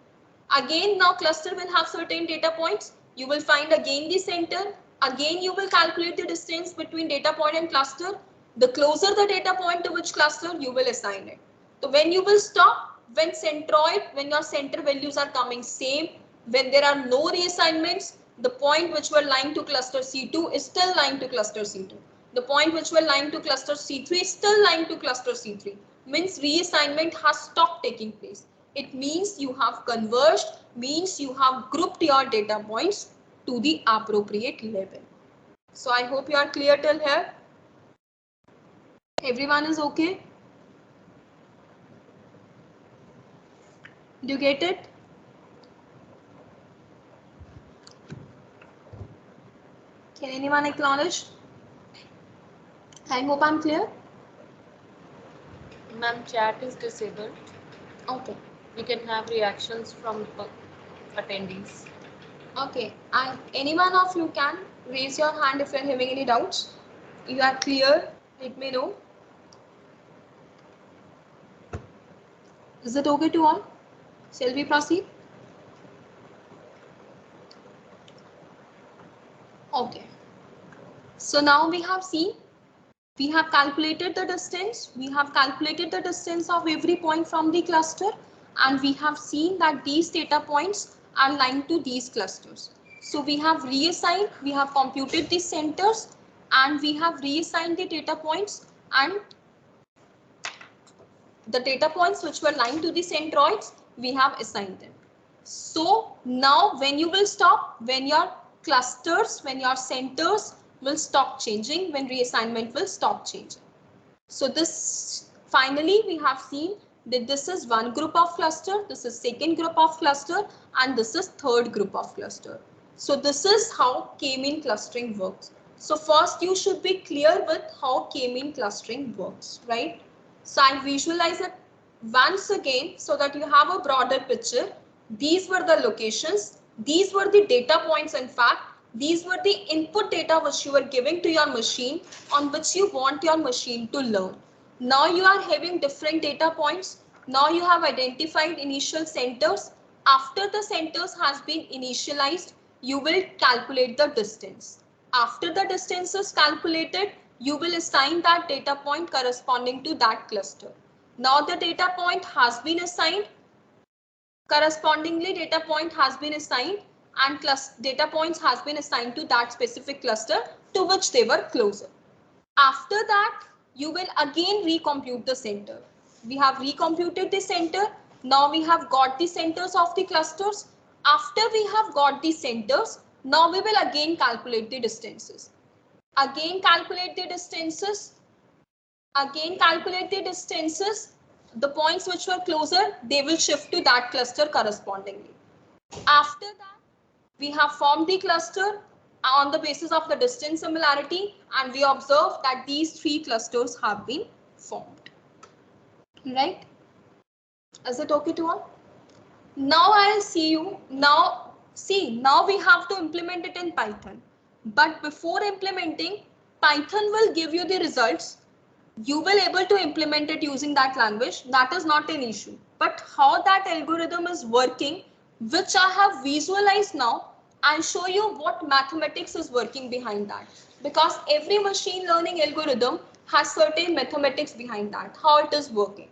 Again, now cluster will have certain data points. You will find again the center. Again, you will calculate the distance between data point and cluster. The closer the data point to which cluster, you will assign it. So when you will stop, when your center values are coming same, when there are no reassignments, the point which were lying to cluster C2 is still lying to cluster C2. The point which were lying to cluster C3 is still lying to cluster C3. Means reassignment has stopped taking place. It means you have converged, means you have grouped your data points to the appropriate level. So I hope you are clear till here. Everyone is okay? Do you get it? Can anyone acknowledge? I hope I'm clear. Ma'am, chat is disabled. Okay. We can have reactions from attendees. Okay. And any one of you can raise your hand if you are having any doubts. You are clear, let me know. Is it okay to all? Shall we proceed? Okay. So now we have seen, we have calculated the distance. We have calculated the distance of every point from the cluster, and we have seen that these data points are aligned to these clusters. So we have reassigned, we have computed the centers, and we have reassigned the data points, and the data points which were aligned to the centroids, we have assigned them. So now when you will stop, when your clusters, when your centers will stop changing, when reassignment will stop changing. So this, finally we have seen that this is one group of cluster, this is second group of cluster, and this is third group of cluster. So this is how k-mean clustering works. So first you should be clear with how k-mean clustering works, right? So I'll visualize it once again so that you have a broader picture. These were the locations, these were the data points. In fact, these were the input data which you were giving to your machine, on which you want your machine to learn. Now you are having different data points. Now you have identified initial centers. After the centers has been initialized, you will calculate the distance. After the distance is calculated, you will assign that data point corresponding to that cluster. Now the data point has been assigned. Correspondingly, data point has been assigned, and data points has been assigned to that specific cluster to which they were closer. After that, you will again recompute the center. We have recomputed the center. Now we have got the centers of the clusters. After we have got the centers, now we will again calculate the distances. Again calculate the distances. Again calculate the distances. The points which were closer, they will shift to that cluster correspondingly. After that, we have formed the cluster on the basis of the distance similarity, and we observe that these three clusters have been formed. Right? Is it okay to all? Now I'll see you. Now we have to implement it in Python. But before implementing, Python will give you the results. You will able to implement it using that language. That is not an issue. But how that algorithm is working, which I have visualized now, I'll show you what mathematics is working behind that. Because every machine learning algorithm has certain mathematics behind that, how it is working.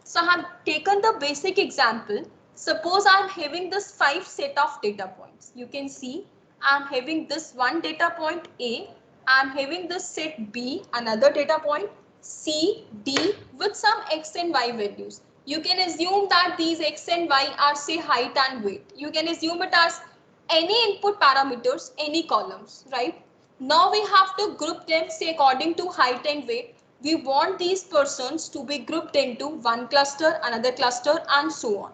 So I have taken the basic example. Suppose I am having this 5 set of data points. You can see I am having this one data point A. I am having this set B, another data point C, D with some X and Y values. You can assume that these X and Y are, say, height and weight. You can assume it as any input parameters, any columns, right? Now we have to group them, say, according to height and weight. We want these persons to be grouped into one cluster, another cluster, and so on.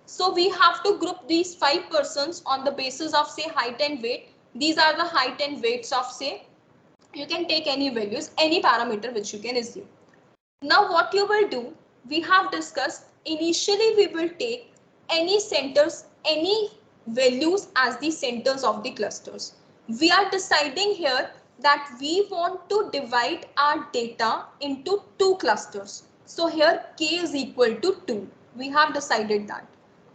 So we have to group these 5 persons on the basis of, say, height and weight. These are the height and weights of, say, you can take any values, any parameter which you can assume. Now what you will do, we have discussed, initially we will take any centers, any values as the centers of the clusters. We are deciding here that we want to divide our data into 2 clusters. So here k is equal to 2. We have decided that.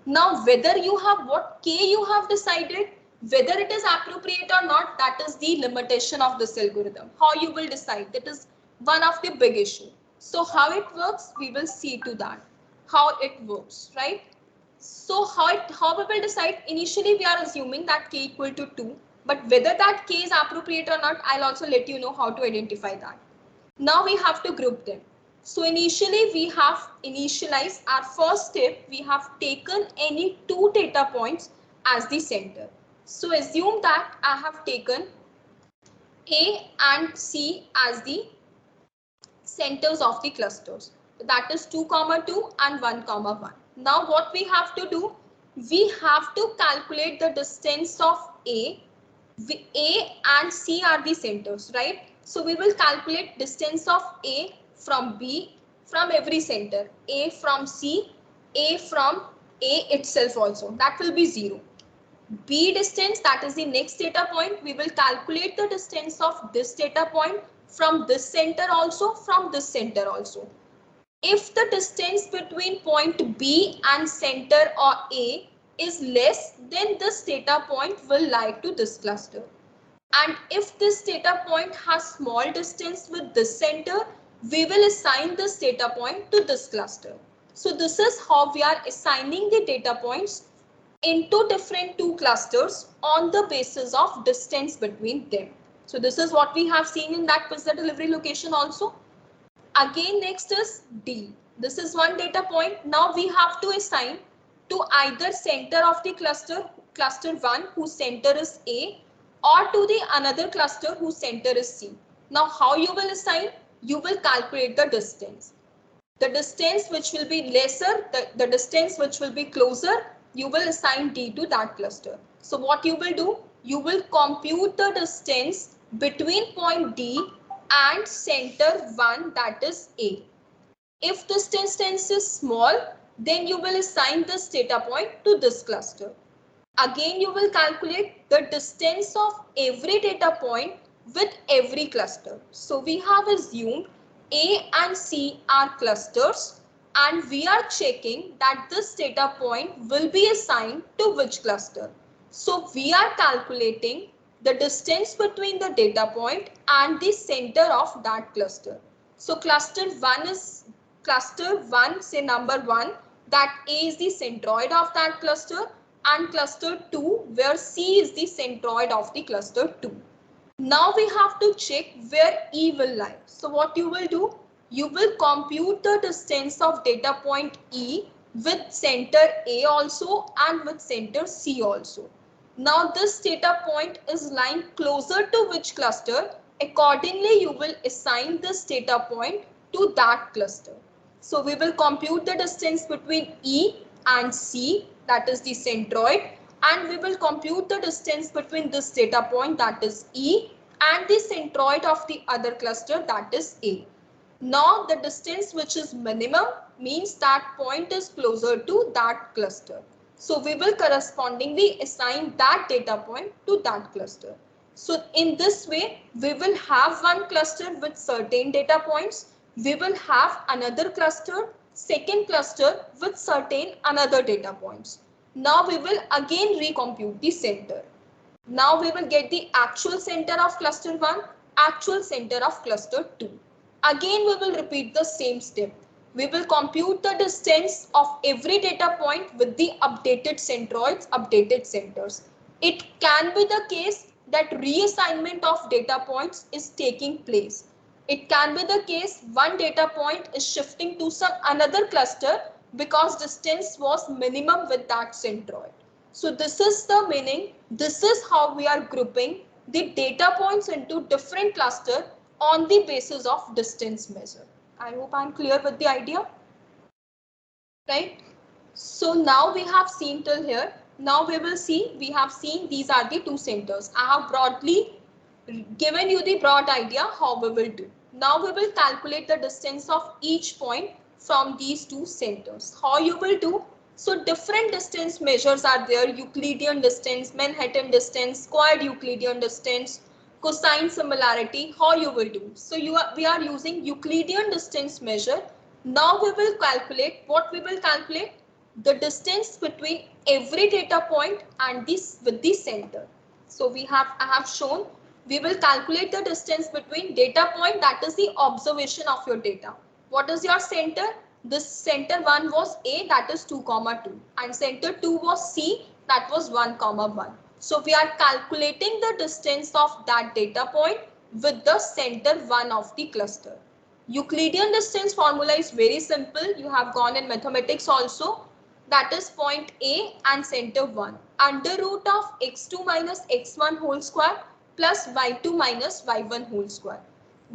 Now whether you have what k you have decided, whether it is appropriate or not, that is the limitation of this algorithm. How you will decide, that is one of the big issue. So how it works, we will see to that, how it works, right? So how we will decide, initially we are assuming that k equal to 2, but whether that k is appropriate or not, I'll also let you know how to identify that. Now we have to group them. So initially we have initialized our first step. We have taken any 2 data points as the center. So assume that I have taken A and C as the centers of the clusters. That is 2, 2 and 1, 1. Now what we have to do, we have to calculate the distance of A. A and C are the centers, right? So we will calculate distance of A from B, from every center, A from C, A from A itself also. That will be 0. B distance, that is the next data point. We will calculate the distance of this data point from this center also, from this center also. If the distance between point B and center or A is less, then this data point will lie to this cluster. And if this data point has small distance with this center, we will assign this data point to this cluster. So this is how we are assigning the data points into different two clusters on the basis of distance between them. So this is what we have seen in that pizza delivery location also. Again, next is D. This is one data point. Now we have to assign to either center of the cluster, cluster 1 whose center is A, or to the another cluster whose center is C. Now how you will assign? You will calculate the distance. The distance which will be lesser, the distance which will be closer, you will assign D to that cluster. So what you will do? You will compute the distance between point D and center 1, that is A. If this distance is small, then you will assign this data point to this cluster. Again, you will calculate the distance of every data point with every cluster. So we have assumed A and C are clusters, and we are checking that this data point will be assigned to which cluster. So we are calculating the distance between the data point and the center of that cluster. So cluster 1, say number 1, that A is the centroid of that cluster, and cluster 2 where C is the centroid of the cluster 2. Now we have to check where E will lie. So what you will do? You will compute the distance of data point E with center A also and with center C also. Now this data point is lying closer to which cluster? Accordingly, you will assign this data point to that cluster. So we will compute the distance between E and C, that is the centroid, and we will compute the distance between this data point, that is E, and the centroid of the other cluster, that is A. Now the distance which is minimum means that point is closer to that cluster. So we will correspondingly assign that data point to that cluster. So in this way, we will have one cluster with certain data points. We will have another cluster, second cluster with certain another data points. Now we will again recompute the center. Now we will get the actual center of cluster 1, actual center of cluster 2. Again we will repeat the same step. We will compute the distance of every data point with the updated centroids, updated centers. It can be the case that reassignment of data points is taking place. It can be the case one data point is shifting to some another cluster because distance was minimum with that centroid. So this is the meaning. This is how we are grouping the data points into different clusters on the basis of distance measure. I hope I'm clear with the idea. Right? So now we have seen till here. Now we will see, we have seen these are the two centers. I have broadly given you the broad idea how we will do. Now we will calculate the distance of each point from these two centers. How you will do? So different distance measures are there: Euclidean distance, Manhattan distance, squared Euclidean distance, cosine similarity. How you will do? So we are using Euclidean distance measure. Now we will calculate what we will calculate: the distance between every data point and this with the center. So I have shown we will calculate the distance between data point, that is the observation of your data. What is your center? This center 1 was A, that is 2, 2, and center 2 was C, that was 1, 1. So we are calculating the distance of that data point with the center 1 of the cluster. Euclidean distance formula is very simple. You have gone in mathematics also. That is point A and center 1. Under root of x2 minus x1 whole square plus y2 minus y1 whole square.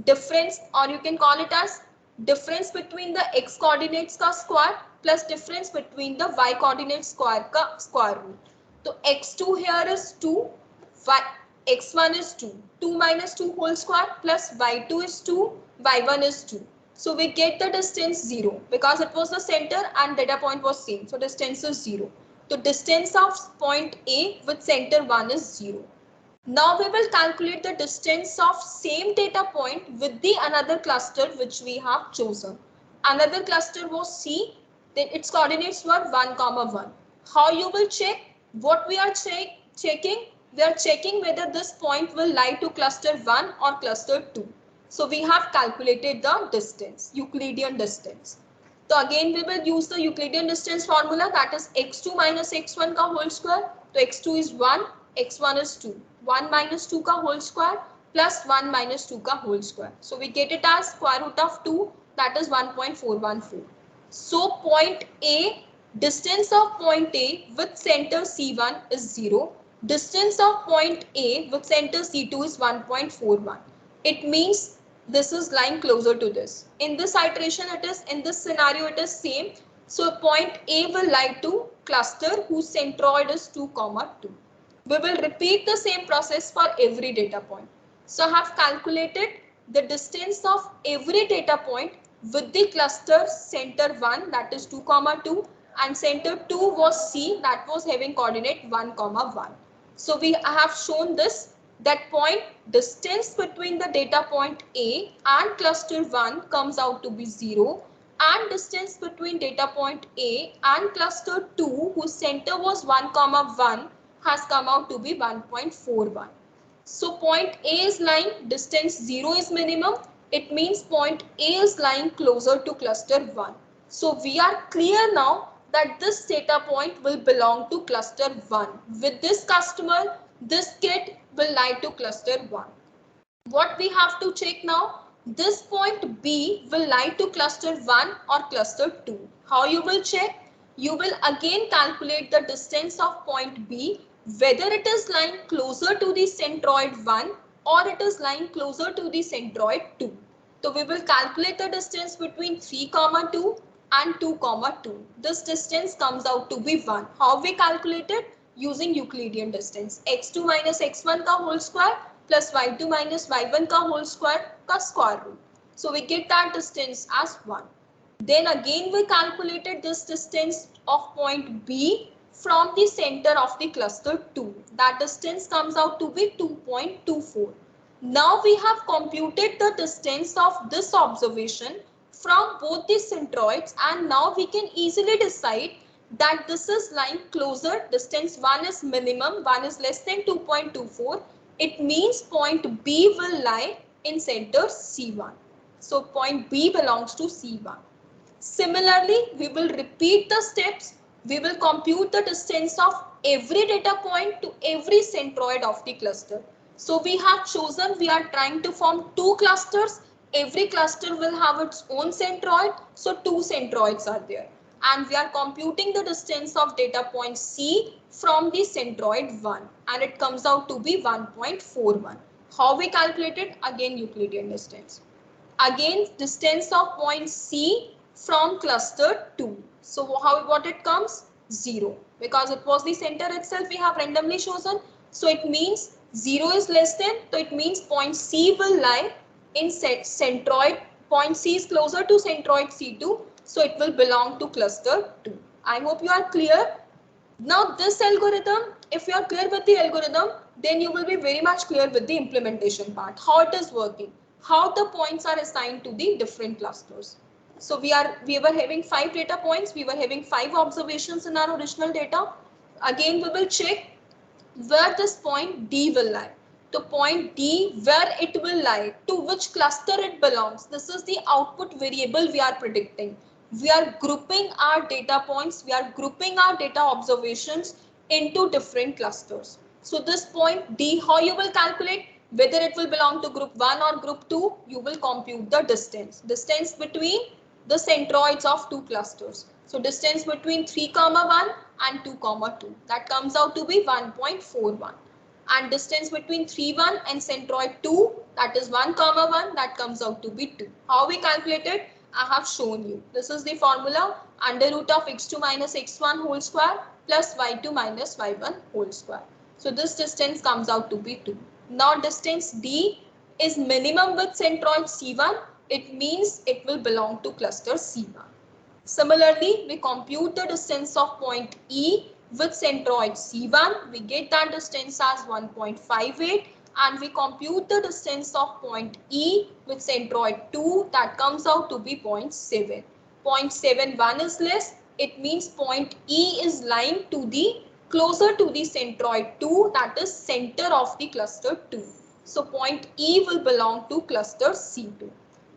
Difference, or you can call it as difference between the x coordinates का square plus difference between the y coordinates square का square root. So x2 here is 2, x1 is 2. 2 minus 2 whole square plus y2 is 2, y1 is 2. So we get the distance 0 because it was the center and data point was same. So distance is 0. So distance of point A with center 1 is 0. Now we will calculate the distance of same data point with the another cluster which we have chosen. another cluster was C, then its coordinates were 1, 1. How you will check? What we are checking? We are checking whether this point will lie to cluster 1 or cluster 2. So we have calculated the distance, Euclidean distance. So again we will use the Euclidean distance formula, that is x2 minus x1 का whole square. So x2 is 1, x1 is 2. 1 minus 2 का whole square plus 1 minus 2 का whole square. So we get it as square root of 2, that is 1.414. So point A, distance of point A with center C1 is 0. Distance of point A with center C2 is 1.41. It means this is lying closer to this. In this iteration it is, in this scenario it is same. So point A will lie to cluster whose centroid is 2, 2. We will repeat the same process for every data point. So I have calculated the distance of every data point with the cluster center 1, that is 2, 2, and center 2 was C, that was having coordinate 1, 1. So I have shown this, that point distance between the data point A and cluster 1 comes out to be 0, and distance between data point A and cluster 2 whose center was 1, 1 has come out to be 1.41. So point A is lying, distance 0 is minimum. It means point A is lying closer to cluster 1. So we are clear now that this data point will belong to cluster 1. With this customer, this kit will lie to cluster 1. What we have to check now? This point B will lie to cluster 1 or cluster 2. How you will check? You will again calculate the distance of point B, whether it is lying closer to the centroid 1 or it is lying closer to the centroid 2. So we will calculate the distance between 3, 2 and 2, 2. This distance comes out to be 1. How we calculate it? Using Euclidean distance. x2 minus x1 का whole square plus y2 minus y1 का whole square का square root. So we get that distance as 1. Then again we calculated this distance of point B from the center of the cluster 2. That distance comes out to be 2.24. Now we have computed the distance of this observation from both the centroids, and now we can easily decide that this is lying closer. Distance 1 is minimum, 1 is less than 2.24. It means point B will lie in center C1. So point B belongs to C1. Similarly, we will repeat the steps. We will compute the distance of every data point to every centroid of the cluster. So we have chosen, we are trying to form two clusters. Every cluster will have its own centroid. So two centroids are there. And we are computing the distance of data point C from the centroid 1. And it comes out to be 1.41. How we calculated? Again Euclidean distance. Again distance of point C from cluster 2. So what it comes? 0. Because it was the center itself we have randomly chosen. So it means 0 is less than. So it means point C will lie in centroid. Point C is closer to centroid C2. So it will belong to cluster 2. I hope you are clear. Now this algorithm, if you are clear with the algorithm, then you will be very much clear with the implementation part. How it is working. How the points are assigned to the different clusters. So we were having 5 data points. We were having 5 observations in our original data. Again, we will check where this point D will lie. To point D, where it will lie, to which cluster it belongs. This is the output variable we are predicting. We are grouping our data points. We are grouping our data observations into different clusters. So this point D, how you will calculate? Whether it will belong to group 1 or group 2, you will compute the distance. Distance between the centroids of two clusters. So distance between 3, 1 and 2, 2. That comes out to be 1.41. And distance between 3, 1 and centroid 2, that is 1, 1, that comes out to be 2. How we calculated? I have shown you. This is the formula, under root of x2 minus x1 whole square plus y2 minus y1 whole square. So this distance comes out to be 2. Now distance D is minimum with centroid C1. It means it will belong to cluster C1. Similarly, we compute the distance of point E with centroid C1. We get that distance as 1.58, and we compute the distance of point E with centroid 2. That comes out to be 0.7. 0.71 is less, it means point E is lying to the closer to the centroid 2, that is center of the cluster 2. So point E will belong to cluster C2.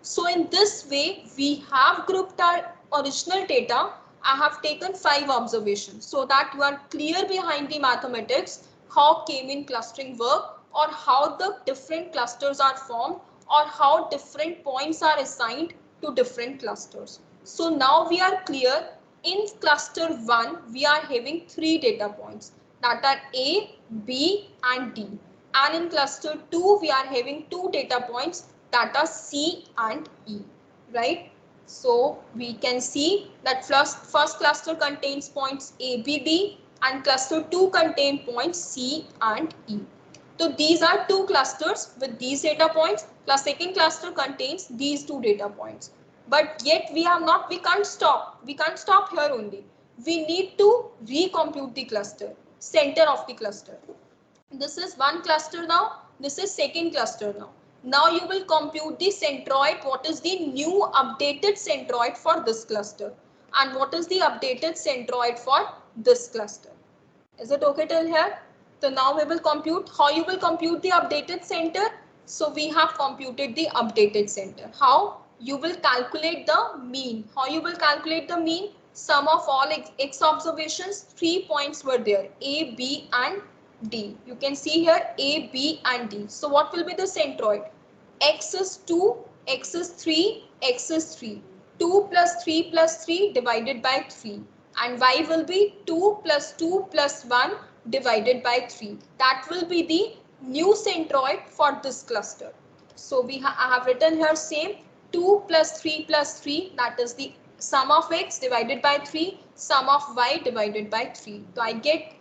So in this way, we have grouped our original data. I have taken 5 observations so that you are clear behind the mathematics, how K-mean clustering work, or how the different clusters are formed, or how different points are assigned to different clusters. So now we are clear. In cluster 1, we are having 3 data points, that are A, B and D. And in cluster 2, we are having 2 data points, that are C and E, right? So we can see that first cluster contains points A, B, D, and cluster 2 contain points C and E. So these are 2 clusters with these data points. The second cluster contains these 2 data points. But yet we can't stop. We can't stop here only. We need to recompute the cluster, center of the cluster. This is one cluster now. This is second cluster now. Now you will compute the centroid. What is the new updated centroid for this cluster? And what is the updated centroid for this cluster? Is it okay till here? So now we will compute. How you will compute the updated center? So we have computed the updated center. How? You will calculate the mean. How you will calculate the mean? Sum of all x observations, 3 points were there, A, B and D. You can see here A, B and D. So what will be the centroid? X is 2, X is 3, X is 3. 2 plus 3 plus 3 divided by 3. And Y will be 2 plus 2 plus 1 divided by 3. That will be the new centroid for this cluster. So I have written here same 2 plus 3 plus 3, that is the sum of x divided by 3, sum of y divided by 3. So I get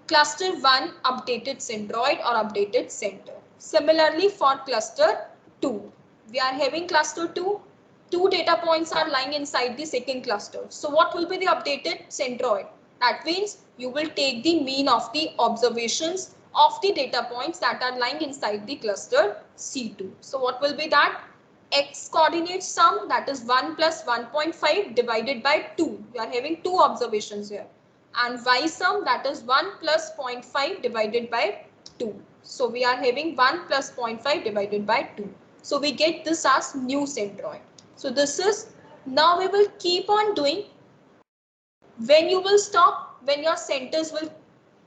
cluster 1 updated centroid or updated center. Similarly for cluster 2, we are having cluster 2. 2 data points are lying inside the second cluster. So what will be the updated centroid? That means you will take the mean of the observations of the data points that are lying inside the cluster C2. So what will be that? X coordinate sum, that is 1 plus 1.5 divided by 2. We are having 2 observations here. And Y sum, that is 1 plus 0.5 divided by 2. So we are having 1 plus 0.5 divided by 2. So we get this as new centroid. So this is, now we will keep on doing. When you will stop, when your centers will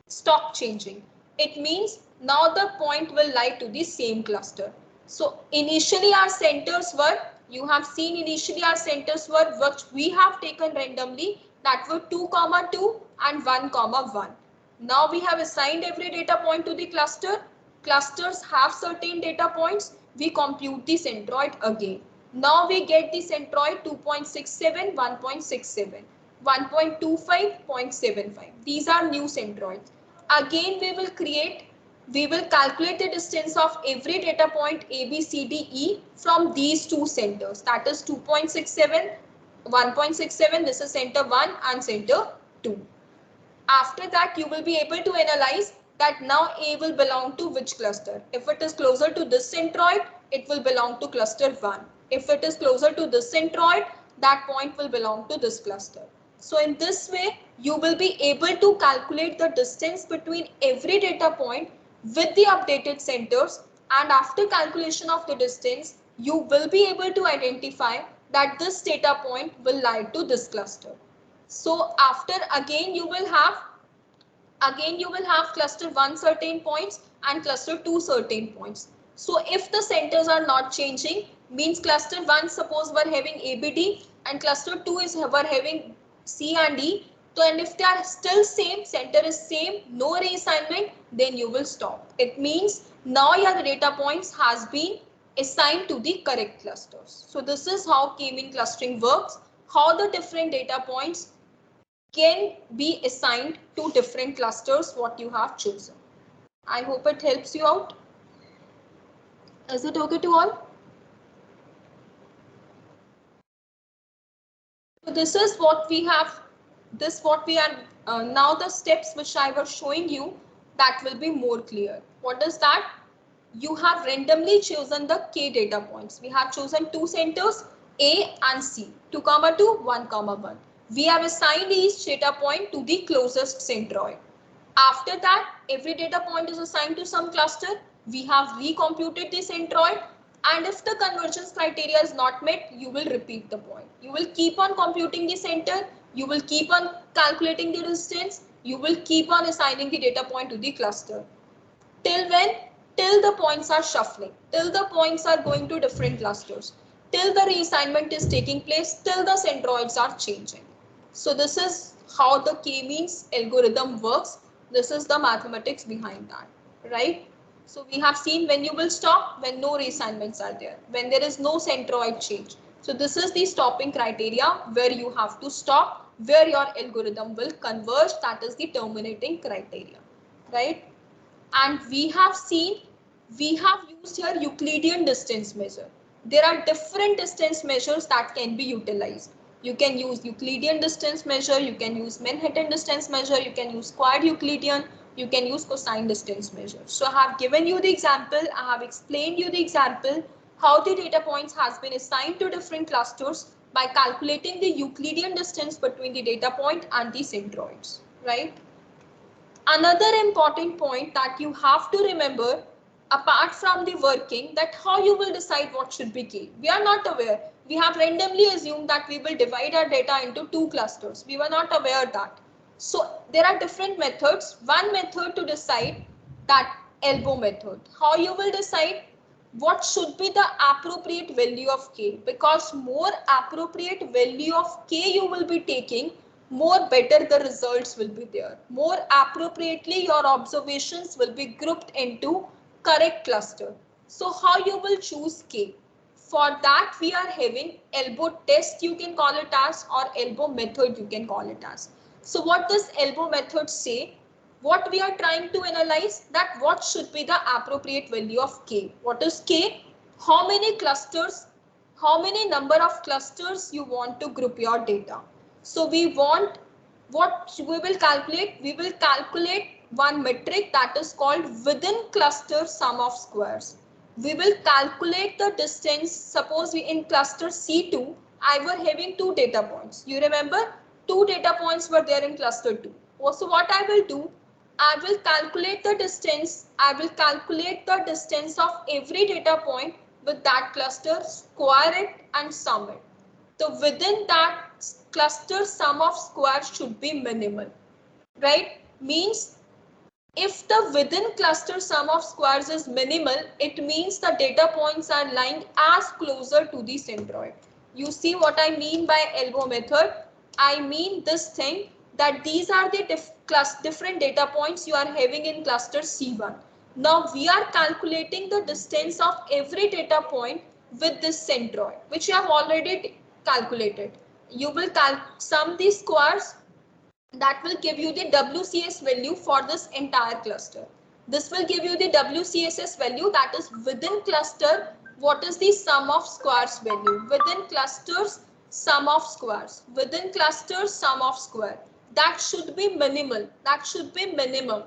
stop changing, it means now the point will lie to the same cluster. So initially our centers were, you have seen initially our centers were which we have taken randomly, that were 2, 2 and 1, 1. Now we have assigned every data point to the cluster. Clusters have certain data points. We compute the centroid again. Now we get the centroid 2.67, 1.67, 1.25, 0.75. These are new centroids. Again we will calculate the distance of every data point A, B, C, D, E from these 2 centers. That is 2.67, 1.67, this is center 1 and center 2. After that, you will be able to analyze that now A will belong to which cluster. If it is closer to this centroid, it will belong to cluster 1. If it is closer to this centroid, that point will belong to this cluster. So in this way, you will be able to calculate the distance between every data point with the updated centers, and after calculation of the distance, you will be able to identify that this data point will lie to this cluster. So after again you will have cluster 1 certain points and cluster 2 certain points. So if the centers are not changing, means cluster 1 suppose we're having ABD and cluster 2 is we're having C and E. So and if they are still same, center is same, no reassignment, then you will stop. It means now your data points has been assigned to the correct clusters. So this is how K-mean clustering works, how the different data points can be assigned to different clusters what you have chosen. I hope it helps you out. Is it okay to all? So this is what we have. Now the steps which I was showing you, that will be more clear. What is that? You have randomly chosen the K data points. We have chosen 2 centers. A and C, 2, 2, 1, 1. We have assigned each data point to the closest centroid. After that, every data point is assigned to some cluster. We have recomputed the centroid, and if the convergence criteria is not met, you will repeat the point. You will keep on computing the center, you will keep on calculating the distance, you will keep on assigning the data point to the cluster. Till when? Till the points are shuffling, till the points are going to different clusters, till the reassignment is taking place, till the centroids are changing. So this is how the k-means algorithm works. This is the mathematics behind that, right? So we have seen when you will stop, when no reassignments are there, when there is no centroid change. So this is the stopping criteria where you have to stop, where your algorithm will converge, that is the terminating criteria, right? And we have seen, we have used here Euclidean distance measure. There are different distance measures that can be utilized. You can use Euclidean distance measure, you can use Manhattan distance measure, you can use quad Euclidean, you can use cosine distance measure. So I have given you the example, I have explained you the example, how the data points has been assigned to different clusters by calculating the Euclidean distance between the data point and the centroids, right? Another important point that you have to remember, apart from the working, that how you will decide what should be k. We are not aware. We have randomly assumed that we will divide our data into two clusters. We were not aware that. So there are different methods. One method to decide, that elbow method. How you will decide what should be the appropriate value of k, because more appropriate value of k you will be taking, more better the results will be there. More appropriately your observations will be grouped into correct cluster. So how you will choose k? For that we are having elbow test, you can call it as, or elbow method you can call it as. So what does elbow method say? What we are trying to analyze, that what should be the appropriate value of k. What is k? How many clusters, how many number of clusters you want to group your data. So we want, what we will calculate? We will calculate one metric that is called within cluster sum of squares. We will calculate the distance. Suppose we in cluster C2, I were having two data points. You remember, two data points were there in cluster 2. So what I will do, I will calculate the distance. I will calculate the distance of every data point with that cluster, square it and sum it. So within that cluster, sum of squares should be minimal, right? Means if the within cluster sum of squares is minimal, it means the data points are lying as closer to the centroid. You see what I mean by elbow method? I mean this thing, that these are the different data points you are having in cluster C1. Now we are calculating the distance of every data point with this centroid, which you have already calculated. You will sum these squares, that will give you the WCS value for this entire cluster. This will give you the WCSS value, that is within cluster, what is the sum of squares value. Within clusters, sum of squares. Within clusters, sum of square. That should be minimal. That should be minimum.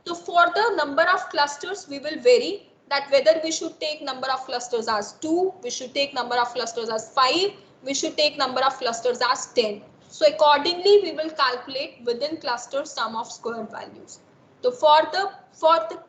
So for the number of clusters, we will vary that whether we should take number of clusters as 2, we should take number of clusters as 5, we should take number of clusters as 10. So accordingly, we will calculate within cluster sum of square values. So for the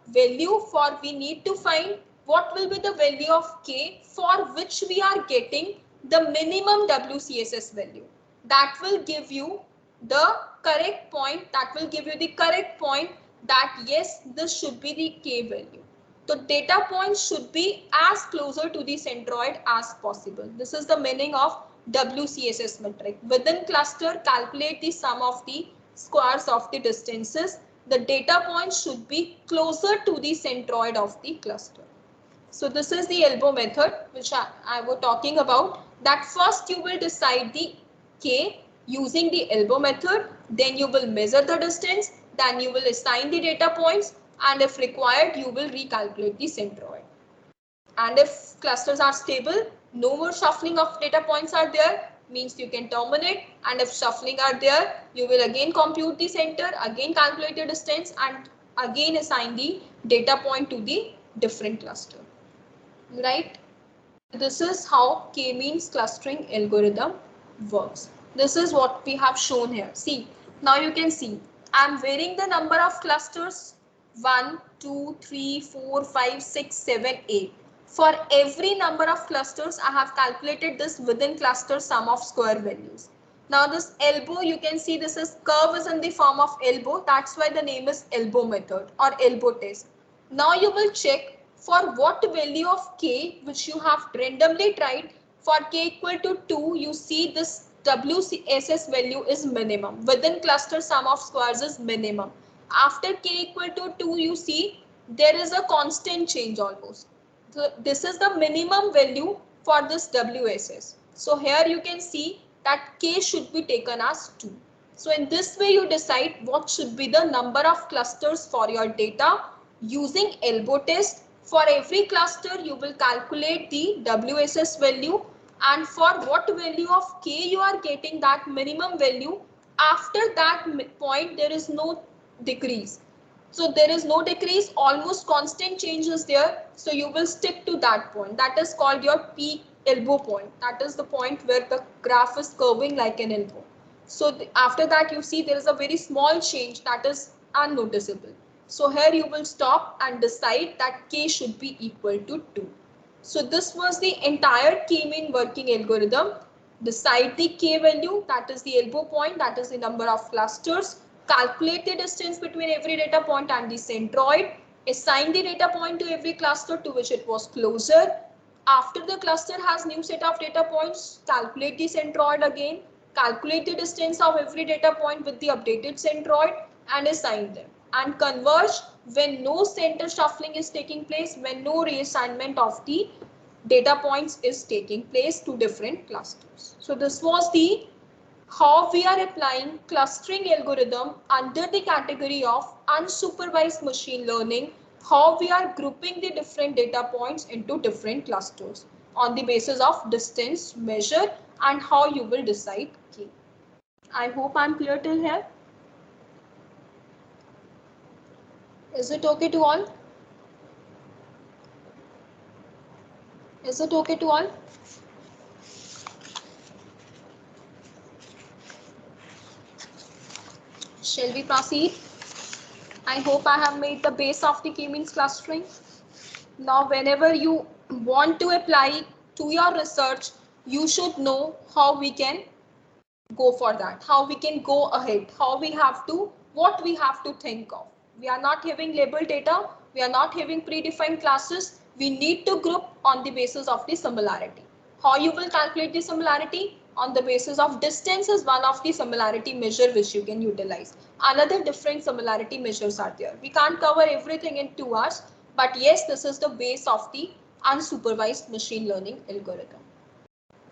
value, for we need to find what will be the value of k for which we are getting the minimum WCSS value. That will give you the correct point, that will give you the correct point that yes, this should be the k value. So data points should be as closer to the centroid as possible. This is the meaning of WCSS metric. Within cluster, calculate the sum of the squares of the distances. The data points should be closer to the centroid of the cluster. So this is the elbow method which I was talking about, that first you will decide the k using the elbow method, then you will measure the distance, then you will assign the data points, and if required you will recalculate the centroid. And if clusters are stable, no more shuffling of data points are there, means you can terminate, and if shuffling are there, you will again compute the center, again calculate the distance, and again assign the data point to the different cluster, right? This is how k-means clustering algorithm works. This is what we have shown here. See, now you can see I'm varying the number of clusters 1, 2, 3, 4, 5, 6, 7, 8. For every number of clusters, I have calculated this within cluster sum of square values. Now this elbow, you can see this is curve is in the form of elbow. That's why the name is elbow method or elbow test. Now you will check for what value of k which you have randomly tried. For k equal to 2, you see this WSS value is minimum. Within cluster sum of squares is minimum. After k equal to 2, you see there is a constant change almost. So this is the minimum value for this WSS. So here you can see that k should be taken as 2. So in this way you decide what should be the number of clusters for your data using elbow test. For every cluster you will calculate the WSS value, and for what value of k you are getting that minimum value, after that point there is no decrease. So there is no decrease, almost constant change is there. So you will stick to that point. That is called your peak elbow point. That is the point where the graph is curving like an elbow. So after that you see there is a very small change that is unnoticeable. So here you will stop and decide that k should be equal to 2. So this was the entire k-mean working algorithm. Decide the k value, that is the elbow point, that is the number of clusters. Calculate the distance between every data point and the centroid. Assign the data point to every cluster to which it was closer. After the cluster has new set of data points, calculate the centroid again. Calculate the distance of every data point with the updated centroid and assign them. And converge when no center shuffling is taking place, when no reassignment of the data points is taking place to different clusters. So this was the how we are applying clustering algorithm under the category of unsupervised machine learning, how we are grouping the different data points into different clusters on the basis of distance measure and how you will decide k. I hope I'm clear till here. Is it okay to all? Is it okay to all? Shall we proceed? I hope I have made the base of the k-means clustering. Now, whenever you want to apply to your research, you should know how we can go for that, how we can go ahead, how we have to, what we have to think of. We are not having labeled data, we are not having predefined classes. We need to group on the basis of the similarity. How you will calculate the similarity? On the basis of distance is one of the similarity measure which you can utilize. Another different similarity measures are there. We can't cover everything in 2 hours, but yes, this is the base of the unsupervised machine learning algorithm.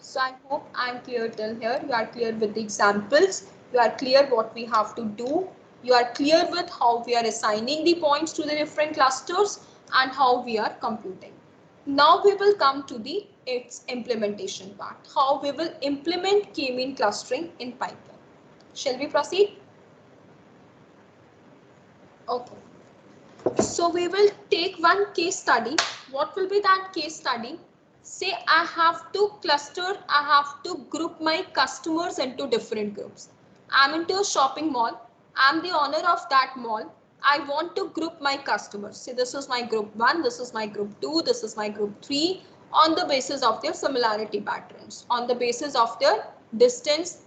So I hope I'm clear till here. You are clear with the examples. You are clear what we have to do. You are clear with how we are assigning the points to the different clusters and how we are computing. Now we will come to the its implementation part. How we will implement k-mean clustering in Python. Shall we proceed? Okay. So we will take one case study. What will be that case study? Say I have to cluster, I have to group my customers into different groups. I'm into a shopping mall. I'm the owner of that mall. I want to group my customers. Say this is my group 1, this is my group 2, this is my group 3 on the basis of their similarity patterns, on the basis of their distance.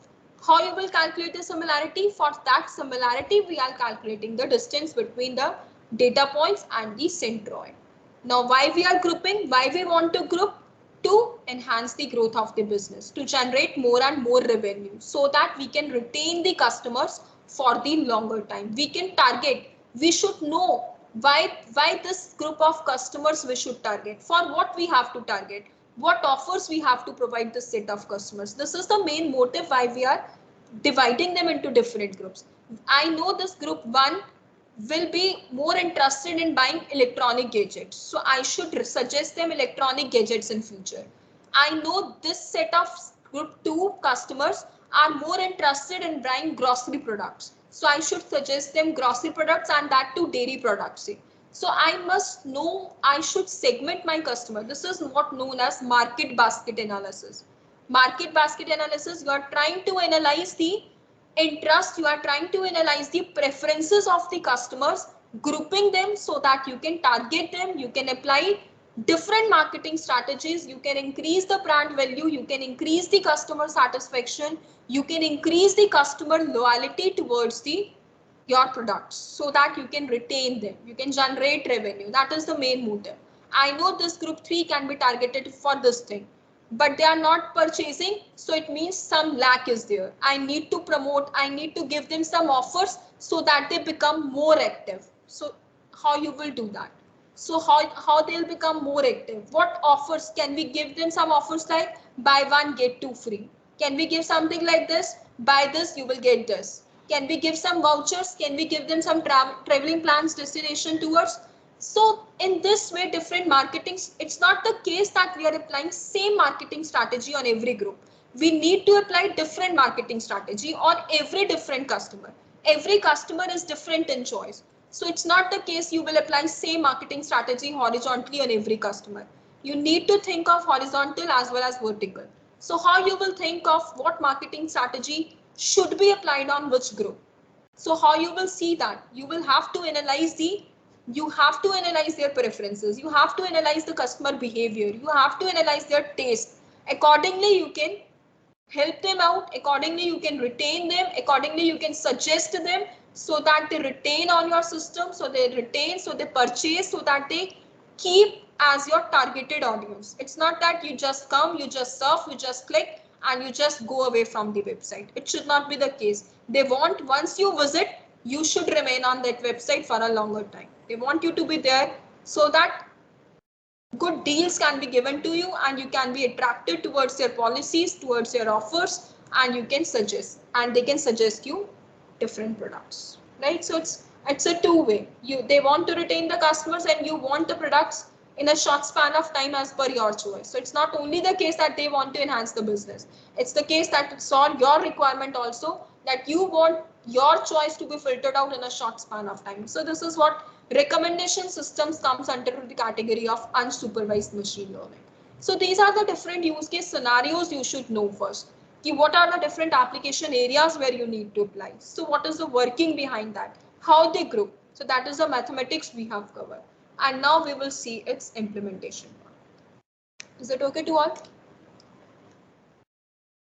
How you will calculate the similarity? For that similarity, we are calculating the distance between the data points and the centroid. Now, why we are grouping? Why we want to group? To enhance the growth of the business, to generate more and more revenue so that we can retain the customers for the longer time. We can target, we should know why this group of customers we should target, for what we have to target, what offers we have to provide this set of customers. This is the main motive why we are dividing them into different groups. I know this group 1 will be more interested in buying electronic gadgets, so I should suggest them electronic gadgets in future. I know this set of group 2 customers are more interested in buying grocery products, so I should suggest them grocery products and that too dairy products. So I must know, I should segment my customer. This is what known as market basket analysis. Market basket analysis, you are trying to analyze the interest, you are trying to analyze the preferences of the customers, grouping them so that you can target them, you can apply different marketing strategies, you can increase the brand value, you can increase the customer satisfaction, you can increase the customer loyalty towards the your products so that you can retain them, you can generate revenue. That is the main motive. I know this group 3 can be targeted for this thing, but they are not purchasing, so it means some lack is there. I need to promote, I need to give them some offers so that they become more active. So how you will do that? So how they'll become more active? What offers can we give them? Some offers like buy one get two free. Can we give something like this? Buy this, you will get this. Can we give some vouchers? Can we give them some traveling plans, destination tours? So in this way, different marketing, it's not the case that we are applying same marketing strategy on every group. We need to apply different marketing strategy on every different customer. Every customer is different in choice. So it's not the case you will apply same marketing strategy horizontally on every customer. You need to think of horizontal as well as vertical. So how you will think of what marketing strategy should be applied on which group? So how you will see that? You will have to analyze their preferences. You have to analyze the customer behavior. You have to analyze their taste. Accordingly, you can help them out. Accordingly, you can retain them. Accordingly, you can suggest them so that they retain on your system, so they retain, so they purchase, so that they keep as your targeted audience. It's not that you just come, you just surf, you just click, and you just go away from the website. It should not be the case. They want, once you visit, you should remain on that website for a longer time. They want you to be there so that good deals can be given to you and you can be attracted towards your policies, towards your offers, and you can suggest, and they can suggest you different products, right? So it's a two-way. They want to retain the customers and you want the products in a short span of time as per your choice. So it's not only the case that they want to enhance the business, it's the case that it's on your requirement also, that you want your choice to be filtered out in a short span of time. So this is what recommendation systems comes under the category of unsupervised machine learning. So these are the different use case scenarios you should know first. What are the different application areas where you need to apply? So what is the working behind that? How they group? So that is the mathematics we have covered. And now we will see its implementation. Is it okay to all?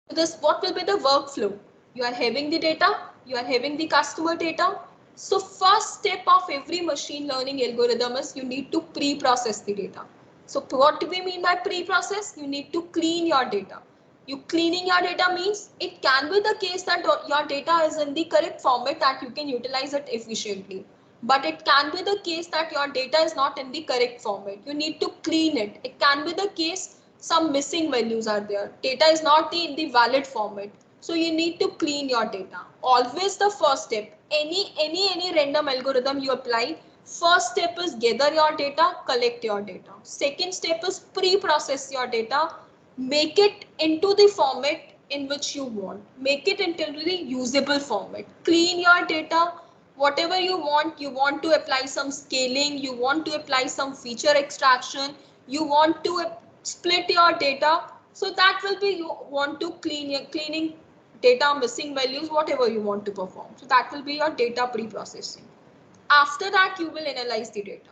This, what will be the workflow? You are having the data, you are having the customer data. So first step of every machine learning algorithm is you need to pre-process the data. So what do we mean by pre-process? You need to clean your data. You cleaning your data means it can be the case that your data is in the correct format that you can utilize it efficiently. But it can be the case that your data is not in the correct format. You need to clean it. It can be the case some missing values are there. Data is not in the valid format. So you need to clean your data. Always the first step. Any random algorithm you apply, first step is gather your data, collect your data. Second step is pre-process your data, make it into the format in which you want. Make it into the usable format. Clean your data. Whatever you want to apply some scaling, you want to apply some feature extraction, you want to split your data. So that will be, you want to cleaning data, missing values, whatever you want to perform. So that will be your data pre-processing. After that, you will analyze the data.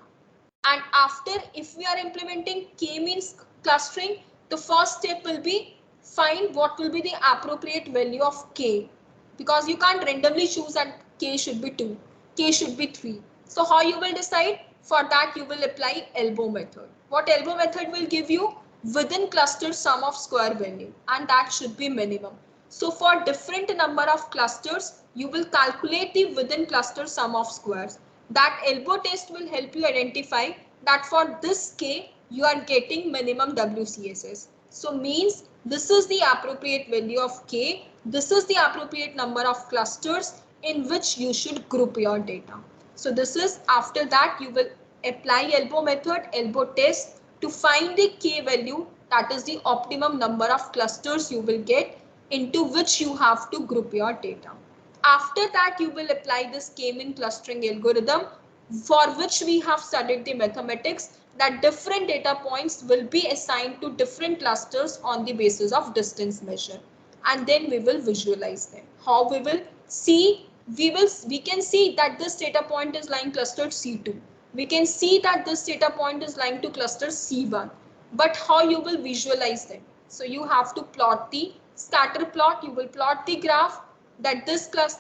And after, if we are implementing k-means clustering, the first step will be find what will be the appropriate value of k, because you can't randomly choose that k should be 2, k should be 3. So how you will decide? For that you will apply elbow method. What elbow method will give you? Within cluster sum of square value, and that should be minimum. So for different number of clusters, you will calculate the within cluster sum of squares. That elbow test will help you identify that for this k, you are getting minimum WCSS. So means this is the appropriate value of k. This is the appropriate number of clusters in which you should group your data. So this is, after that you will apply elbow method, elbow test to find the k value, that is the optimum number of clusters you will get into which you have to group your data. After that, you will apply this k-mean clustering algorithm for which we have studied the mathematics, that different data points will be assigned to different clusters on the basis of distance measure, and then we will visualize them. How we will see? We can see that this data point is lying clustered C2. We can see that this data point is lying to cluster C1. But how you will visualize them? So you have to plot the scatter plot. You will plot the graph that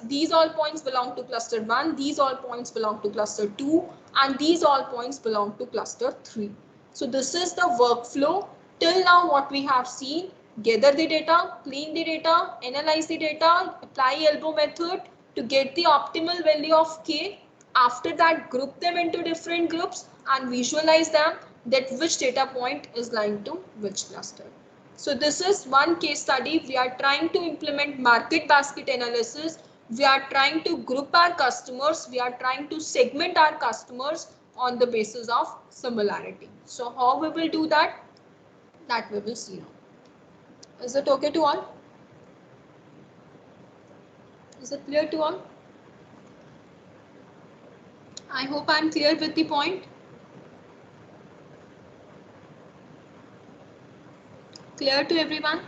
these all points belong to cluster 1, these all points belong to cluster 2, and these all points belong to cluster 3. So this is the workflow. Till now what we have seen: gather the data, clean the data, analyze the data, apply elbow method to get the optimal value of k. After that, group them into different groups and visualize them, that which data point is lying to which cluster. So this is one case study. We are trying to implement market basket analysis. We are trying to group our customers. We are trying to segment our customers on the basis of similarity. So how we will do that? That we will see now. Is it okay to all? Is it clear to all? I hope I am clear with the point. Clear to everyone?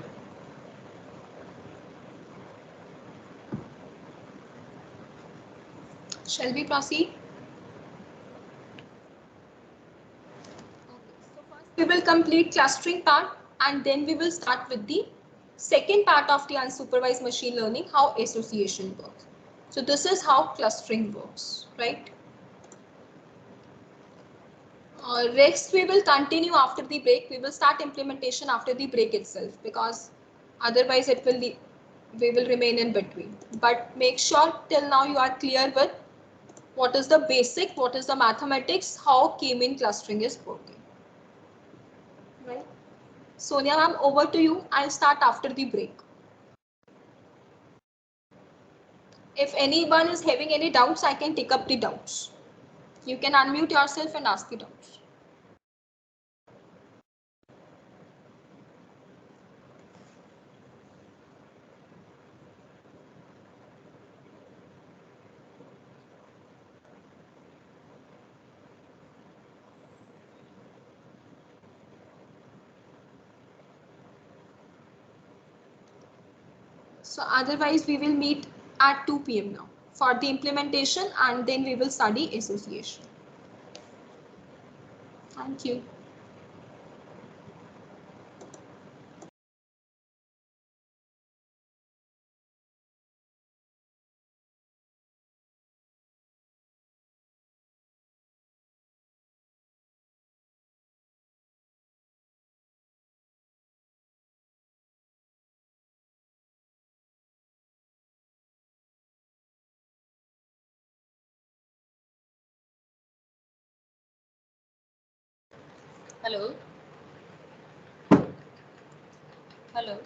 Shall we proceed? So first we will complete clustering part, and then we will start with the second part of the unsupervised machine learning, how association works. So this is how clustering works, right? Next we will continue after the break. We will start implementation after the break itself, because otherwise we will remain in between. But make sure till now you are clear with what is the basic, what is the mathematics, how k-mean clustering is working. Right. Sonia ma'am, over to you. I'll start after the break. If anyone is having any doubts, I can take up the doubts. You can unmute yourself and ask the doubts. So otherwise we will meet at 2 p.m. now for the implementation, and then we will study association. Thank you. Hello. Hello.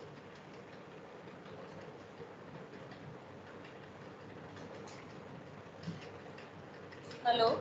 Hello.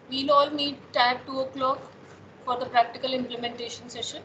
We'll all meet at 2 o'clock for the practical implementation session.